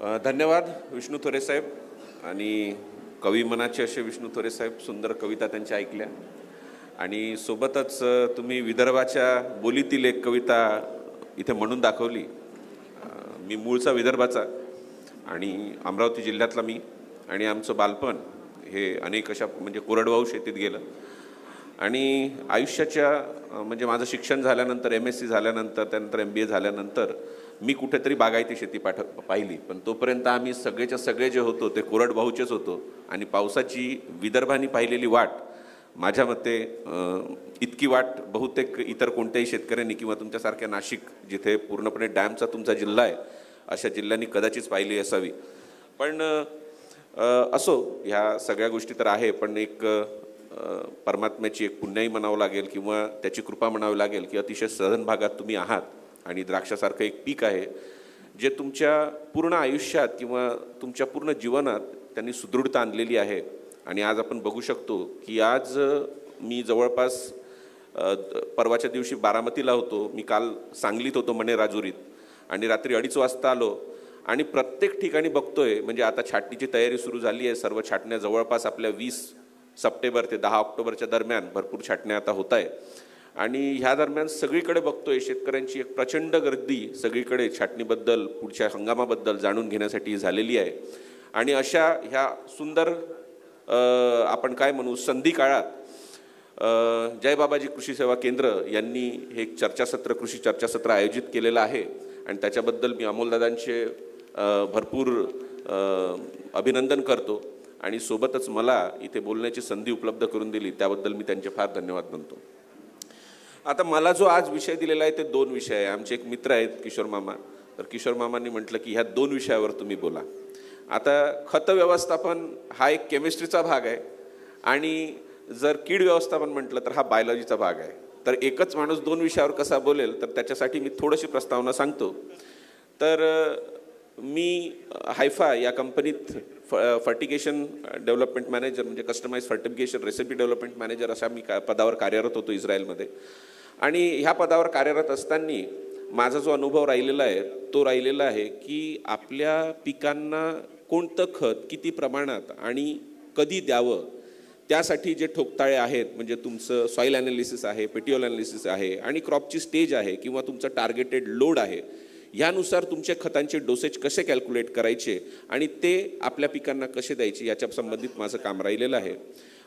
धन्यवाद विष्णू थोरे साहेब. आणि कवी मनाचे असे विष्णू थोरे साहेब, सुंदर कविता त्यांच्या ऐकल्या. आणि सोबतच तुम्ही विदर्भाच्या बोलीतील एक कविता इथे म्हणून दाखवली. मी मूळचा विदर्भाचा आणि अमरावती जिल्ह्यातला मी, आणि आमचं बालपण हे अनेक अशा म्हणजे कोरडवाहू शेतीत गेलं. आणि आयुष्याच्या म्हणजे माझं शिक्षण झाल्यानंतर MSc झाल्यानंतर, त्यानंतर MBA झाल्यानंतर मी कुठेतरी बागायती शेती पाहिली. पण तोपर्यंत आम्ही सगळेच्या सगळे जे होतो ते कोरडवाहूचेच होतो. आणि पावसाची विदर्भाने पाहिलेली वाट, माझ्या मते इतकी वाट बहुतेक इतर कोणत्याही शेतकऱ्यांनी किंवा तुमच्यासारख्या नाशिक, जिथे पूर्णपणे डॅमचा तुमचा जिल्हा आहे, अशा जिल्ह्यांनी कदाचित पाहिली असावी. पण असो, ह्या सगळ्या गोष्टी तर आहे. पण एक परमात्म्याची एक पुण्याई म्हणावं लागेल किंवा त्याची कृपा म्हणावी लागेल की अतिशय सधन भागात तुम्ही आहात. आणि द्राक्षासारखं एक पीक आहे जे तुमच्या पूर्ण आयुष्यात किंवा तुमच्या पूर्ण जीवनात त्यांनी सुदृढता आणलेली आहे. आणि आज आपण बघू शकतो की आज मी जवळपास परवाच्या दिवशी बारामतीला होतो, मी काल सांगलीत होतो, मणे राजुरीत, आणि रात्री 2:30 वाजता आलो. आणि प्रत्येक ठिकाणी बघतोय म्हणजे आता छाटणीची तयारी सुरू झाली आहे. सर्व छाटण्या जवळपास आपल्या 20 सप्टेंबर ते 10 ऑक्टोबरच्या दरम्यान भरपूर छाटण्या आता होत आहे. आणि ह्या दरम्यान सगळीकडे बघतोय शेतकऱ्यांची एक प्रचंड गर्दी सगळीकडे छाटणीबद्दल, पुढच्या हंगामाबद्दल जाणून घेण्यासाठी झालेली आहे. आणि अशा ह्या सुंदर आपण काय म्हणू संधी काळात जय बाबाजी कृषी सेवा केंद्र यांनी हे चर्चासत्र, कृषी चर्चासत्र आयोजित केलेलं आहे. आणि त्याच्याबद्दल मी अमोलदादांचे भरपूर अभिनंदन करतो. आणि सोबतच मला इथे बोलण्याची संधी उपलब्ध करून दिली त्याबद्दल मी त्यांचे फार धन्यवाद मानतो. आता मला जो आज विषय दिलेला आहे ते 2 विषय आहे. आमचे एक मित्र आहेत किशोर मामा, तर किशोर मामांनी म्हटलं की ह्या 2 विषयावर तुम्ही बोला. आता खत व्यवस्थापन हा एक केमिस्ट्रीचा भाग आहे आणि जर कीड व्यवस्थापन म्हटलं तर हा बायोलॉजीचा भाग आहे. तर एकच माणूस 2 विषयावर कसा बोलेल, तर त्याच्यासाठी मी थोडीशी प्रस्तावना सांगतो. तर मी हायफा या कंपनीत फर्टिगेशन डेव्हलपमेंट मॅनेजर म्हणजे customize fertigation recipe development manager अशा मी पदावर कार्यरत होतो इस्रायलमध्ये. आणि ह्या पदावर कार्यरत असताना माझा जो अनुभव राहिलेला आहे तो राहिलेला आहे की आपल्या पिकांना कोणतं खत किती प्रमाणात आणि कधी द्यावं, त्यासाठी जे ठोकताळे आहेत म्हणजे तुमचं सॉईल ॲनालिसिस आहे, पेटिओल ॲनालिसिस आहे आणि क्रॉपची स्टेज आहे किंवा तुमचं टार्गेटेड लोड आहे, ह्यानुसार तुमच्या खतांचे डोसेज कसे कॅल्क्युलेट करायचे आणि ते आपल्या पिकांना कसे द्यायचे याच्या संबंधित माझं काम राहिलेलं आहे.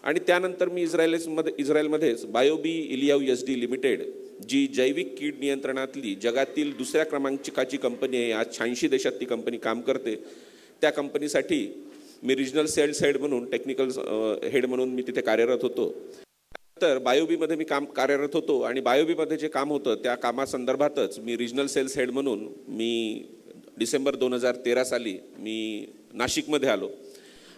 आणि त्यानंतर मी इस्रायलमध्येच बायोबी इलियाव SD लिमिटेड, जी जैविक कीड नियंत्रणातली जगातील 2ऱ्या क्रमांकाची कंपनी आहे, आज 86 देशात ती कंपनी काम करते, त्या कंपनीसाठी मी रिजनल सेल्स हेड म्हणून, टेक्निकल हेड म्हणून मी तिथे कार्यरत होतो. तर बायोबीमध्ये मी कार्यरत होतो आणि बायोबीमध्ये जे काम होतं त्या कामासंदर्भातच मी रिजनल सेल्स हेड म्हणून मी डिसेंबर 2013 साली मी नाशिकमध्ये आलो.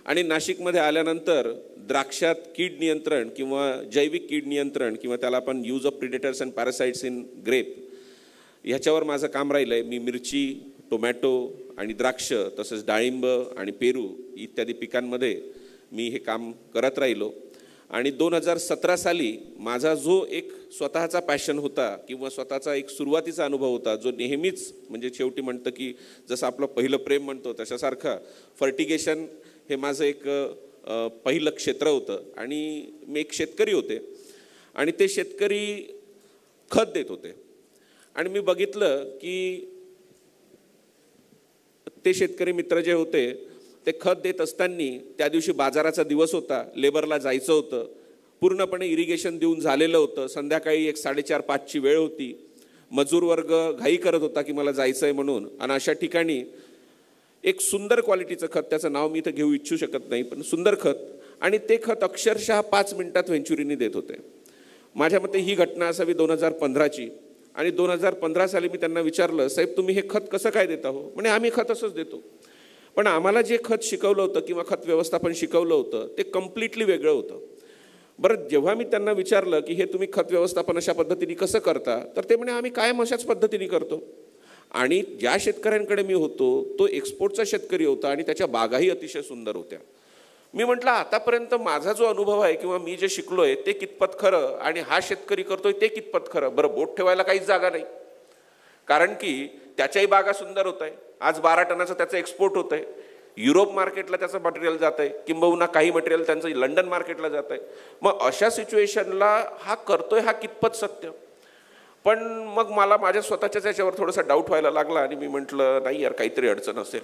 आणि नाशिकमध्ये आल्यानंतर द्राक्षात कीड नियंत्रण किंवा जैविक कीड नियंत्रण किंवा त्याला आपण use of predators and parasites in grape ह्याच्यावर माझं काम राहिलं आहे. मी मिरची, टोमॅटो आणि द्राक्ष तसंच डाळिंब आणि पेरू इत्यादी पिकांमध्ये मी हे काम करत राहिलो. आणि 2017 साली माझा जो एक स्वतःचा पॅशन होता किंवा स्वतःचा एक सुरुवातीचा अनुभव होता, जो नेहमीच म्हणजे शेवटी म्हणतं की जसं आपलं पहिलं प्रेम म्हणतो तशासारखं फर्टिगेशन हे माझं एक पहिलं क्षेत्र होतं. आणि मी एक शेतकरी होते आणि ते शेतकरी खत देत होते. आणि मी बघितलं की ते शेतकरी मित्र जे होते ते खत देत असताना त्या दिवशी बाजाराचा दिवस होता, लेबरला जायचं होतं, पूर्णपणे इरिगेशन देऊन झालेलं होतं, संध्याकाळी 4:30-5ची वेळ होती, मजूर वर्ग घाई करत होता की मला जायचं आहे म्हणून. आणि अशा ठिकाणी एक सुंदर क्वालिटीचं खत, त्याचं नाव मी इथं घेऊ इच्छू शकत नाही, पण सुंदर खत, आणि ते खत अक्षरशः 5 मिनिटात व्हेंचुरीनी देत होते. माझ्या मते ही घटना असावी 2015ची. आणि 2015 साली मी त्यांना विचारलं, साहेब तुम्ही हे खत कसं काय देता हो? म्हणजे आम्ही खत असंच देतो. पण आम्हाला जे खत शिकवलं होतं किंवा खत व्यवस्थापन शिकवलं होतं ते कम्प्लिटली वेगळं होतं. बरं, जेव्हा मी त्यांना विचारलं की हे तुम्ही खत व्यवस्थापन अशा पद्धतीने कसं करता, तर ते म्हणे आम्ही कायम अशाच पद्धतीने करतो. आणि ज्या शेतकऱ्यांकडे मी होतो तो एक्सपोर्टचा शेतकरी होता आणि त्याच्या बागाही अतिशय सुंदर होत्या. मी म्हटलं आतापर्यंत माझा जो अनुभव आहे किंवा मी जे शिकलोय ते कितपत खरं आणि हा शेतकरी करतोय ते कितपत खरं. बरं, बोट ठेवायला काहीच जागा नाही, कारण की त्याच्याही बागा सुंदर होत आहे, आज 12 टनाचं त्याचं एक्सपोर्ट होत आहे, युरोप मार्केटला त्याचं मटेरियल जात आहे, किंबहुना काही मटेरियल त्यांचं लंडन मार्केटला जात आहे. मग अशा सिच्युएशनला हा करतोय हा कितपत सत्य? पण मग मला माझ्या स्वतःच्याच याच्यावर थोडासा डाऊट व्हायला लागला आणि मी म्हटलं नाही यार, काहीतरी अडचण असेल.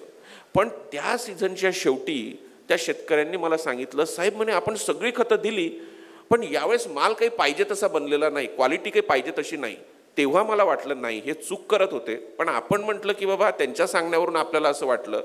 पण त्या सीझनच्या शेवटी त्या शेतकऱ्यांनी मला सांगितलं, साहेब म्हणे आपण सगळी खतं दिली पण यावेळेस माल काही पाहिजे तसा बनलेला नाही, क्वालिटी काही पाहिजे तशी नाही. तेव्हा मला वाटलं नाही हे चूक करत होते. पण आपण म्हटलं की बाबा त्यांच्या सांगण्यावरून आपल्याला असं वाटलं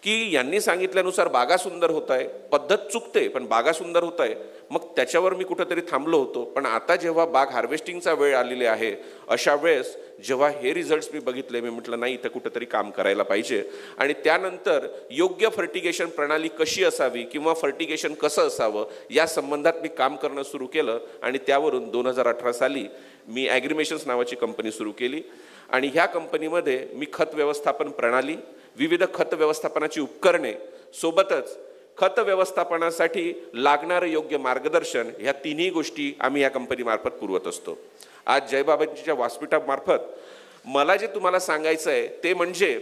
की यांनी सांगितल्यानुसार बागा सुंदर होत आहे, पद्धत चुकते पण बागा सुंदर होत आहे, मग त्याच्यावर मी कुठेतरी थांबलो होतो. पण आता जेव्हा बाग हार्वेस्टिंगचा वेळ आलेली आहे, अशा वेळेस जेव्हा हे रिझल्ट्स मी बघितले, मी म्हटलं नाही इथं कुठेतरी काम करायला पाहिजे. आणि त्यानंतर योग्य फर्टिगेशन प्रणाली कशी असावी किंवा फर्टिगेशन कसं असावं या संबंधात मी काम करणं सुरू केलं. आणि त्यावरून 2018 साली मी ॲग्रिमेशन्स नावाची कंपनी सुरू केली. आणि ह्या कंपनीमध्ये मी खत व्यवस्थापन प्रणाली, विविध खत व्यवस्थापनाची उपकरणे, सोबतच खत व्यवस्थापनासाठी लागणारं योग्य मार्गदर्शन, ह्या तिन्ही गोष्टी आम्ही या कंपनीमार्फत पुरवत असतो. आज जयबाबांच्या व्यासपीठामार्फत मला जे तुम्हाला सांगायचं आहे ते म्हणजे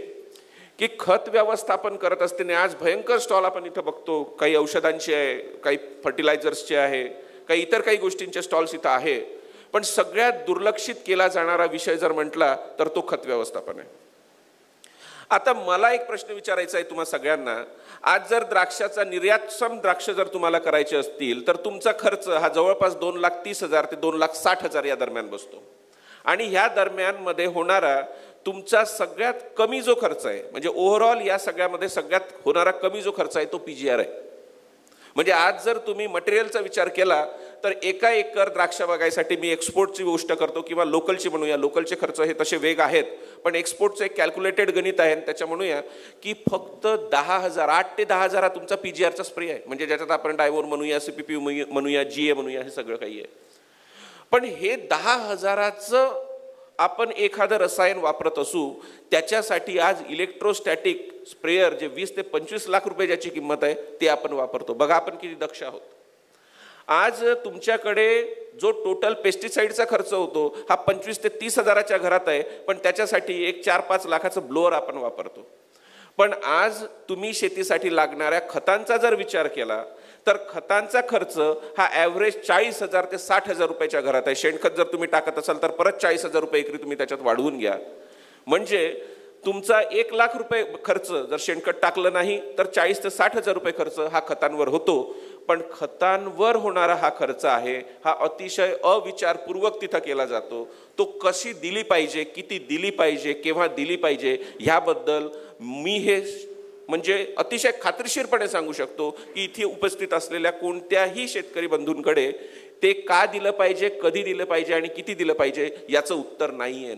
की खत व्यवस्थापन करत असताना आज भयंकर स्टॉल आपण इथं बघतो. काही औषधांचे आहे, काही फर्टिलायझर्सचे आहे, काही इतर काही गोष्टींचे स्टॉल्स इथं आहे. पण सगळ्यात दुर्लक्षित केला जाणारा विषय जर म्हटला तर तो खत व्यवस्थापन आहे. आता मला एक प्रश्न विचारायचा आहे तुम्हा सगळ्यांना. आज जर द्राक्षाचा निर्यातक्षम द्राक्ष जर तुम्हाला करायचे असतील तर तुमचा खर्च हा जवळपास 2,30,000 ते 2,60,000 या दरम्यान बसतो. आणि ह्या दरम्यानमध्ये होणारा तुमचा सगळ्यात कमी जो खर्च आहे, म्हणजे ओव्हरऑल या सगळ्यामध्ये सगळ्यात होणारा कमी जो खर्च आहे तो PGR आहे. म्हणजे आज जर तुम्ही मटेरियलचा विचार केला तर एका एकर द्राक्ष बागायसाठी मी एक्सपोर्टची गोष्ट करतो किंवा लोकलची म्हणूया, लोकलचे खर्च हे तसे वेग आहेत, पण एक्सपोर्टचं एक कॅल्क्युलेटेड गणित आहे. त्याच्या म्हणूया की फक्त 10,000, 8 ते 10,000 हा तुमचा PGRचा स्प्रे आहे. म्हणजे ज्याच्यात आपण डायवोर म्हणूया, CPP म्हणूया, GA म्हणूया, हे सगळं काही आहे. पण हे 10,000चं आपण एखादं रसायन वापरत असू, त्याच्यासाठी आज इलेक्ट्रोस्टॅटिक स्प्रेयर जे 20 ते 25 लाख रुपये ज्याची किंमत आहे ते आपण वापरतो. बघा आपण किती दक्ष आहोत. आज तुमच्याकडे जो टोटल पेस्टिसाइडचा खर्च होतो हा 25 ते 30 हजाराच्या घरात आहे, पण त्याच्यासाठी एक 4-5 लाखाचं ब्लोअर आपण वापरतो. पण आज तुम्ही शेतीसाठी लागणाऱ्या खतांचा जर विचार केला तर खतांचा खर्च हा ॲव्हरेज 40,000 ते 60,000 रुपयाच्या घरात आहे. शेणखत जर तुम्ही टाकत असाल तर परत 40,000 रुपये एकरी तुम्ही त्याच्यात वाढवून घ्या. म्हणजे तुमचा 1 लाख रुपये खर्च जर शेणखत टाकलं नाही तर 40 ते 60,000 रुपये खर्च हा खतांवर होतो. पण खतांवर होणारा हा खर्च आहे हा अतिशय अविचारपूर्वक तिथं केला जातो. तो कशी दिली पाहिजे, किती दिली पाहिजे, केव्हा दिली पाहिजे ह्याबद्दल मी हे म्हणजे अतिशय खात्रीशीरपणे सांगू शकतो की इथे उपस्थित असलेल्या कोणत्याही शेतकरी बंधूंकडे ते का दिलं पाहिजे, कधी दिलं पाहिजे आणि किती दिलं पाहिजे याचं उत्तर नाहीये.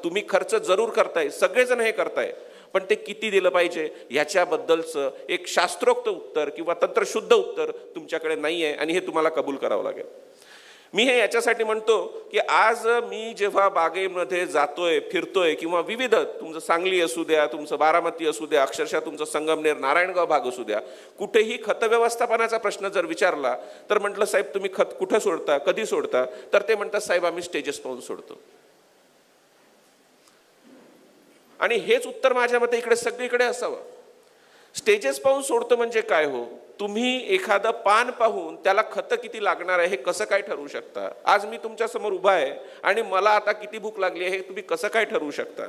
तुम्ही खर्च जरूर करताय, सगळेजण हे करताय, पण ते किती दिलं पाहिजे याच्याबद्दलचं एक शास्त्रोक्त उत्तर किंवा तंत्रशुद्ध उत्तर तुमच्याकडे नाहीये आणि हे तुम्हाला कबूल करावं लागेल. मी हे याच्यासाठी म्हणतो की आज मी जेव्हा बागेमध्ये जातोय, फिरतोय किंवा विविध तुमचं सांगली असू द्या, तुमचं बारामती असू द्या, अक्षरशः तुमचं संगमनेर, नारायणगाव भाग असू द्या, कुठेही खत व्यवस्थापनाचा प्रश्न जर विचारला तर म्हटलं साहेब तुम्ही खत कुठं सोडता, कधी सोडता, तर ते म्हणतात साहेब आम्ही स्टेजेस पाहून सोडतो. आणि हेच उत्तर माझ्या मते इकडे सगळीकडे असावं. स्टेजेस पाहून सोडतो म्हणजे काय हो? तुम्ही एखादं पान पाहून त्याला खत किती लागणार आहे हे कसं काय ठरवू शकता? आज मी तुमच्या समोर उभा आहे आणि मला आता किती भूक लागली आहे हे तुम्ही कसं काय ठरवू शकता?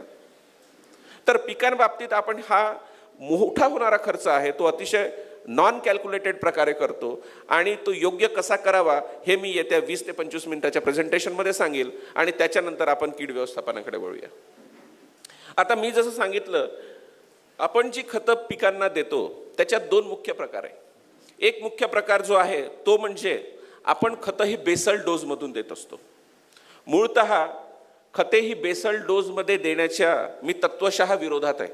तर पिकांबाबतीत आपण हा मोठा होणारा खर्च आहे तो अतिशय नॉन कॅल्क्युलेटेड प्रकारे करतो आणि तो योग्य कसा करावा हे मी येत्या 20 ते 25 मिनिटाच्या प्रेझेंटेशनमध्ये सांगेल आणि त्याच्यानंतर आपण कीड व्यवस्थापनाकडे वळूया. आता मी जसं सांगितलं, आपण जी खतं पिकांना देतो त्याच्यात 2 मुख्य प्रकार आहे. एक मुख्य प्रकार जो आहे तो म्हणजे आपण खतं ही बेसल डोजमधून देत असतो. मूळतः खते ही बेसल डोजमध्ये देण्याच्या मी तत्वशः विरोधात आहे.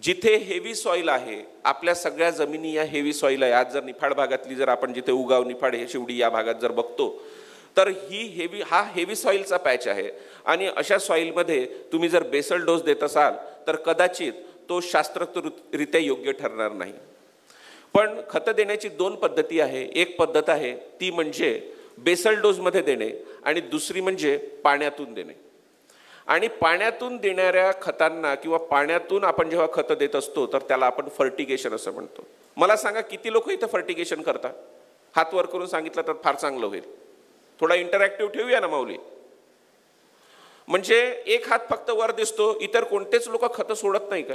जिथे हेवी सॉईल आहे, आपल्या सगळ्या जमिनी या हेवी सॉईल आहे. आज जर निफाड भागातली जर आपण जिथे उगाव, निफाड, हे शिवडी या भागात जर बघतो तर हा हेवी सॉईलचा पॅच आहे आणि अशा सॉईलमध्ये तुम्ही जर बेसल डोस देत असाल तर कदाचित तो शास्त्रोक्तरित्या योग्य ठरणार नाही. पण खतं देण्याची 2 पद्धती आहे. एक पद्धत आहे ती म्हणजे बेसल डोजमध्ये देणे आणि दुसरी म्हणजे पाण्यातून देणे. आणि पाण्यातून देणाऱ्या खतांना किंवा पाण्यातून आपण जेव्हा खतं देत असतो तर त्याला आपण फर्टिगेशन असं म्हणतो. मला सांगा किती लोक इथं फर्टिगेशन करतात? हात वर करून सांगितलं तर फार चांगलं होईल. थोडा इंटरॅक्टिव्ह ठेवूया ना माऊली. म्हणजे एक हात फक्त वर दिसतो, इतर कोणतेच लोक खतं सोडत नाही का?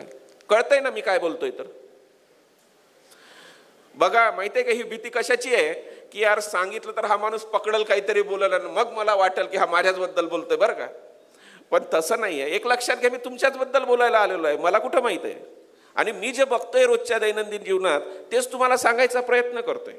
कळतंय ना मी काय बोलतोय? तर बघा, माहितीये का ही भीती कशाची आहे की यार सांगितलं तर हा माणूस पकडल, काहीतरी बोलल आणि मग मला वाटेल की हा माझ्याच बद्दल बोलतोय बरं का. पण तसं नाहीये. एक लक्षात घ्या, मी तुमच्याच बद्दल बोलायला आलेलो आहे. मला कुठं माहित आहे? आणि मी जे बघतोय रोजच्या दैनंदिन जीवनात तेच तुम्हाला सांगायचा प्रयत्न करतोय.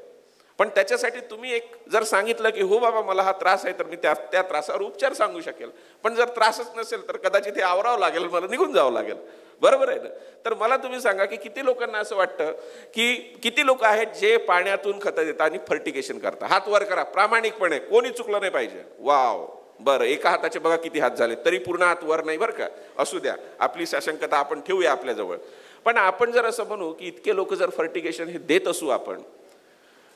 पण त्याच्यासाठी तुम्ही एक जर सांगितलं की हो बाबा मला हा त्रास आहे, तर मी त्या त्रासावर उपचार सांगू शकेल. पण जर त्रासच नसेल तर कदाचित हे आवरावं लागेल, मला निघून जावं लागेल. बरोबर आहे ना? तर मला तुम्ही सांगा की किती लोकांना असं वाटतं की किती लोक आहेत जे पाण्यातून खतं देतात आणि फर्टिगेशन करतात? हात वर करा प्रामाणिकपणे, कोणी चुकलं नाही पाहिजे. वाव, बरं. एका हाताचे बघा किती हात झाले, तरी पूर्ण हात वर नाही बरं का. असू द्या, आपली साशंकता आपण ठेवूया आपल्याजवळ. पण आपण जर असं म्हणू की इतके लोक जर फर्टिगेशन हे देत असू आपण,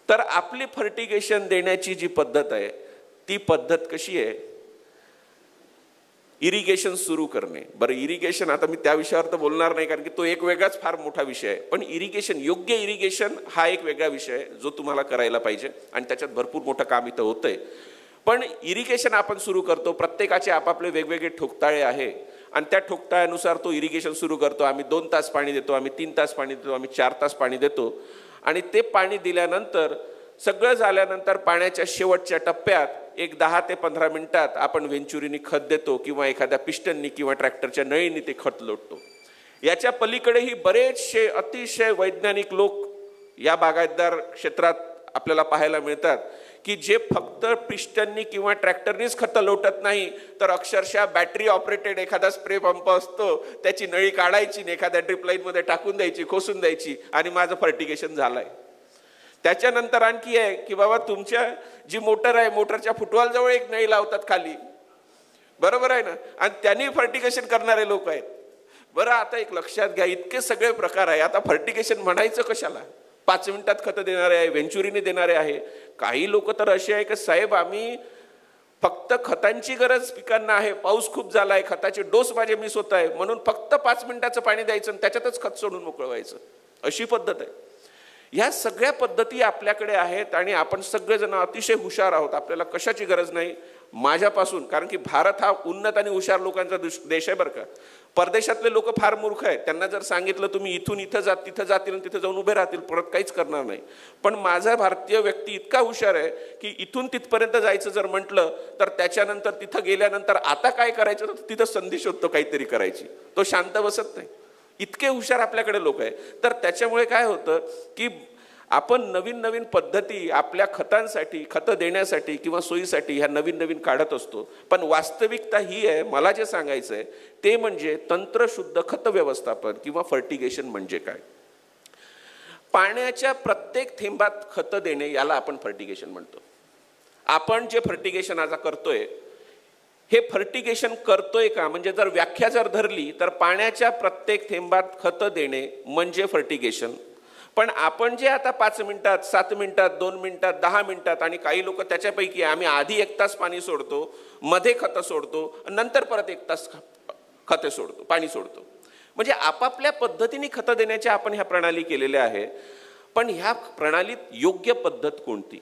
तर आपली फर्टिगेशन देण्याची जी पद्धत आहे ती पद्धत कशी आहे? इरिगेशन सुरू करणे. बरं, इरिगेशन आता मी त्या विषयावर तर बोलणार नाही कारण की तो एक वेगळाच फार मोठा विषय आहे. पण इरिगेशन, योग्य इरिगेशन हा एक वेगळा विषय आहे जो तुम्हाला करायला पाहिजे आणि त्याच्यात भरपूर मोठं काम इथं होतंय. पण इरिगेशन आपण सुरू करतो, प्रत्येकाचे आपापले वेगवेगळे ठोकताळे आहे आणि त्या ठोकताळ्यानुसार तो इरिगेशन सुरू करतो. आम्ही 2 तास पाणी देतो, आम्ही 3 तास पाणी देतो, आम्ही 4 तास पाणी देतो. आणि ते पाणी दिल्यानंतर सगळं झाल्यानंतर पाण्याच्या शेवटच्या टप्प्यात एक 10 ते 15 मिनिटात आपण वेंचुरीनी खत देतो किंवा एखाद्या पिस्टननी किंवा ट्रॅक्टरच्या नळीने ते खत लोटतो. याच्या पलीकडेही बरेचसे अतिशय वैज्ञानिक लोक या बागायतदार क्षेत्रात आपल्याला पाहायला मिळतात की जे फक्त पिस्टननी किंवा ट्रॅक्टरनीच खतं लोटत नाही, तर अक्षरशः बॅटरी ऑपरेटेड एखादा स्प्रे पंप असतो, त्याची नळी काढायची आणि एखाद्या ड्रिप लाईनमध्ये टाकून द्यायची, खोसून द्यायची आणि माझं फर्टिगेशन झालंय. त्याच्यानंतर आणखी आहे की बाबा तुमच्या जी मोटर आहे, मोटरच्या फुटवॉल जवळ एक नळी लावतात खाली, बरोबर आहे ना, आणि त्यांनी फर्टिगेशन करणारे लोक आहेत. बरं, आता एक लक्षात घ्या, इतके सगळे प्रकार आहे. आता फर्टिगेशन म्हणायचं कशाला? 5 मिनिटात खतं देणारे आहे, वेंचुरीने देणारे आहे. काही लोक तर असे आहे की साहेब आम्ही फक्त खतांची गरज पिकांना आहे, पाऊस खूप झालाय, खताचे डोस माझे मिस होत आहे म्हणून फक्त 5 मिनिटाचं पाणी द्यायचं आणि त्याच्यातच खत सोडून मोकळवायचं, अशी पद्धत आहे. ह्या सगळ्या पद्धती आपल्याकडे आहेत आणि आपण सगळेजण अतिशय हुशार आहोत. आपल्याला कशाची गरज नाही माझ्यापासून, कारण की भारत हा उन्नत आणि हुशार लोकांचा देश आहे बरं का. परदेशातले लोक फार मूर्ख आहेत. त्यांना जर सांगितलं तुम्ही इथून इथं जा, तिथं जातील आणि तिथं जाऊन उभे राहतील, परत काहीच करणार नाही. पण माझा भारतीय व्यक्ती इतका हुशार आहे की इथून तिथपर्यंत जायचं जर म्हटलं तर त्याच्यानंतर तिथं गेल्यानंतर आता काय करायचं तर तिथं संधी शोधतो काहीतरी करायची. तो शांत बसत नाही. इतके हुशार आपल्याकडे लोक आहे. तर त्याच्यामुळे काय होतं की आपण नवीन नवीन पद्धती आपल्या खतांसाठी, खतं देण्यासाठी किंवा सोयीसाठी ह्या नवीन नवीन काढत असतो. पण वास्तविकता ही आहे, मला जे सांगायचं आहे ते म्हणजे तंत्रशुद्ध खत व्यवस्थापन किंवा फर्टिगेशन म्हणजे काय. पाण्याच्या प्रत्येक थेंबात खतं देणे याला आपण फर्टिगेशन म्हणतो. आपण जे फर्टिगेशन आज करतोय हे फर्टिगेशन करतोय का, म्हणजे जर व्याख्या जर धरली तर पाण्याच्या प्रत्येक थेंबात खतं देणे म्हणजे फर्टिगेशन. पण आपण जे आता 5 मिनिटात, 7 मिनिटात, 2 मिनिटात, 10 मिनिटात आणि काही लोक त्याच्यापैकी आम्ही आधी 1 तास पाणी सोडतो, मध्ये खतं सोडतो, नंतर परत 1 तास खते सोडतो, पाणी सोडतो. म्हणजे आपापल्या पद्धतीने खतं देण्याच्या आपण ह्या प्रणाली केलेल्या आहे. पण ह्या प्रणालीत योग्य पद्धत कोणती?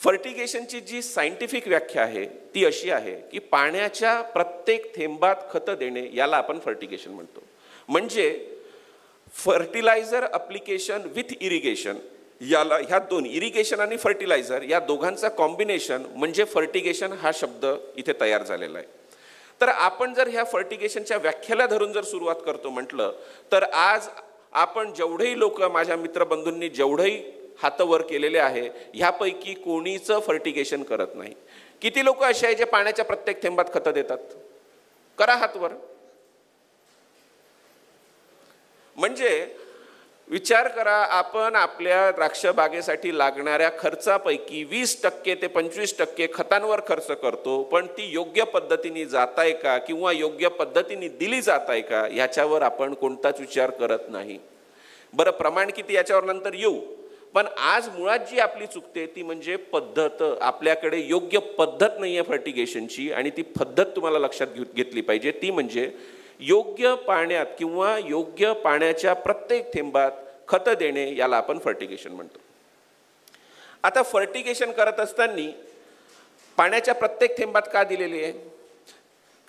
फर्टिगेशनची जी सायंटिफिक व्याख्या आहे ती अशी आहे की पाण्याच्या प्रत्येक थेंबात खतं देणे याला आपण फर्टिगेशन म्हणतो. म्हणजे फर्टिलायझर अप्लिकेशन विथ इरिगेशन, याला ह्या दोन, इरिगेशन आणि फर्टिलायझर या दोघांचा कॉम्बिनेशन म्हणजे फर्टिगेशन हा शब्द इथे तयार झालेला आहे. तर आपण जर ह्या फर्टिगेशनच्या व्याख्याला धरून जर सुरुवात करतो म्हटलं तर आज आपण जेवढेही लोक, माझ्या मित्रबंधूंनी जेवढेही हात वर केलेले आहे ह्यापैकी कोणीच फर्टिगेशन करत नाही. किती लोक असे आहे जे पाण्याच्या प्रत्येक थेंबात खतं देतात? करा हात वर. म्हणजे विचार करा, आपण आपल्या द्राक्ष बागेसाठी लागणाऱ्या खर्चापैकी 20% ते 25% खतांवर खर्च करतो, पण ती योग्य पद्धतीने जात आहे का किंवा योग्य पद्धतीने दिली जात आहे का याच्यावर आपण कोणताच विचार करत नाही. बरं, प्रमाण किती याच्यावर नंतर येऊ. पण आज मुळात जी आपली चुकते ती म्हणजे पद्धत. आपल्याकडे योग्य पद्धत नाही आहे फर्टिगेशनची, आणि ती पद्धत तुम्हाला लक्षात घेतली पाहिजे. ती म्हणजे योग्य पाण्यात किंवा योग्य पाण्याच्या प्रत्येक थेंबात खतं देणे, याला आपण फर्टिगेशन म्हणतो. आता फर्टिगेशन करत असताना पाण्याच्या प्रत्येक थेंबात का दिलेली आहे?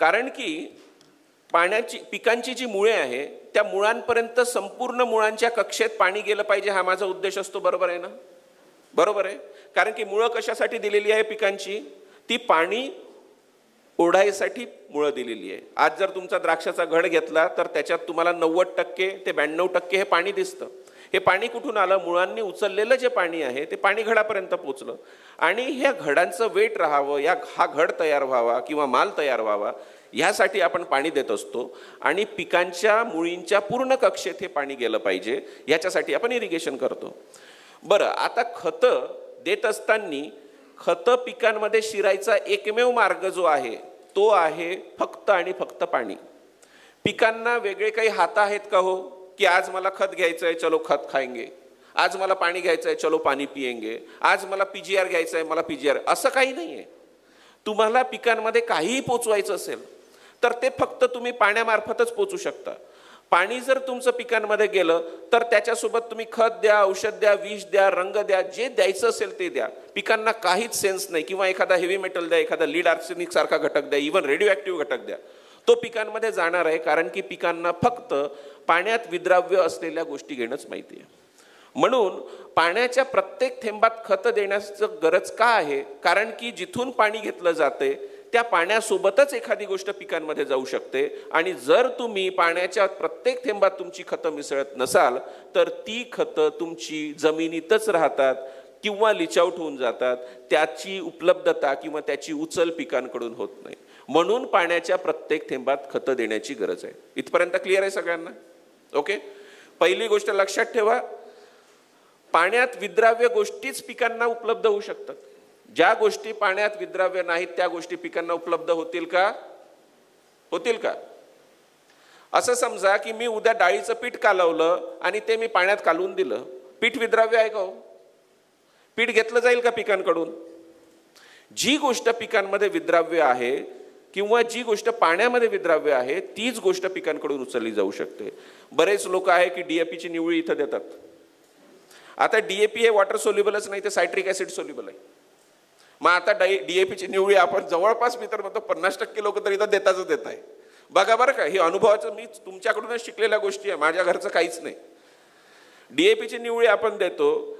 कारण की पिकांची जी मुळे आहे त्या मुळांपर्यंत संपूर्ण मुळांच्या कक्षेत पाणी गेलं पाहिजे, हा माझा उद्देश असतो. बरोबर आहे ना? बरोबर आहे. कारण की मुळं कशासाठी दिलेली आहे पिकांची? ती पाणी ओढायसाठी मुळं दिलेली आहे. आज जर तुमचा द्राक्षाचा घड घेतला तर त्याच्यात तुम्हाला 90% ते 92% हे पाणी दिसतं. हे पाणी कुठून आलं? मुळांनी उचललेलं जे पाणी आहे ते पाणी घडापर्यंत पोचलं, आणि ह्या घडांचं वेट राहावं, हा घड तयार व्हावा किंवा माल तयार व्हावा, ह्यासाठी आपण पाणी देत असतो. आणि पिकांच्या मुळींच्या पूर्ण कक्षेत हे पाणी गेलं पाहिजे, याच्यासाठी आपण इरिगेशन करतो. बरं, आता खतं देत असताना खतं पिकांमध्ये शिरायचा एकमेव मार्ग जो आहे तो आहे फक्त आणि फक्त पाणी. पिकांना वेगळे काही हात आहेत का हो, की आज मला खत घ्यायचं आहे, चलो खत खाएंगे, आज मला पाणी घ्यायचं आहे, चलो पाणी पिएंगे, आज मला PGR घ्यायचं आहे, मला PGR, असं काही नाही आहे. तुम्हाला पिकांमध्ये काहीही पोचवायचं असेल तर ते फक्त तुम्ही पाण्यामार्फतच पोचू शकता. पाणी जर तुमचं पिकांमध्ये गेलं तर त्याच्यासोबत तुम्ही खत द्या, औषध द्या, विष द्या, रंग द्या, जे द्यायचं असेल ते द्या, पिकांना काहीच सेन्स नाही. किंवा एखादा हेवी मेटल द्या, एखादा लीड आर्सेनिक सारखा घटक द्या, इव्हन रेडिओ ॲक्टिव्ह घटक द्या, तो पिकांमध्ये जाणार आहे. कारण की पिकांना फक्त पाण्यात विद्राव्य असलेल्या गोष्टी घेणंच माहिती आहे. म्हणून पाण्याच्या प्रत्येक थेंबात खतं देण्याचं गरज का आहे? कारण की जिथून पाणी घेतलं जाते त्या पाण्यासोबतच एखादी गोष्ट पिकांमध्ये जाऊ शकते, आणि जर तुम्ही पाण्याच्या प्रत्येक थेंबात तुमची खतं मिसळत नसाल तर ती खतं तुमची जमिनीतच राहतात किंवा लिच आउट होऊन जातात. त्याची उपलब्धता किंवा त्याची उचल पिकांकडून होत नाही. म्हणून पाण्याच्या प्रत्येक थेंबात खतं देण्याची गरज आहे. इथपर्यंत क्लिअर आहे सगळ्यांना? ओके. पहिली गोष्ट लक्षात ठेवा, पाण्यात विद्राव्य गोष्टीच पिकांना उपलब्ध होऊ शकतात. ज्या गोष्टी पाण्यात विद्राव्य नाहीत त्या गोष्टी पिकांना उपलब्ध होतील का? होतील का? असं समजा की मी उद्या डाळीचं पीठ कालवलं आणि ते मी पाण्यात कालवून दिलं, पीठ विद्राव्य आहे का हो? पीठ घेतलं जाईल का पिकांकडून? जी गोष्ट पिकांमध्ये विद्राव्य आहे किंवा जी गोष्ट पाण्यामध्ये विद्राव्य आहे तीच गोष्ट पिकांकडून उचलली जाऊ शकते. बरेच लोक आहे की DAP ची निवळी इथं देतात. आता DAP हे वॉटर सोल्युबलच नाही, ते सायट्रिक ऍसिड सोल्युबल आहे. मग आता DAP ची निवळी आपण जवळपास मी तर म्हणतो 50% लोक तर इथं देताच देत आहे. बघा बरं का, हे अनुभवाचं मी तुमच्याकडूनच शिकलेल्या गोष्टी आहे, माझ्या घरचं काहीच नाही. DAP ची निवळी आपण देतो,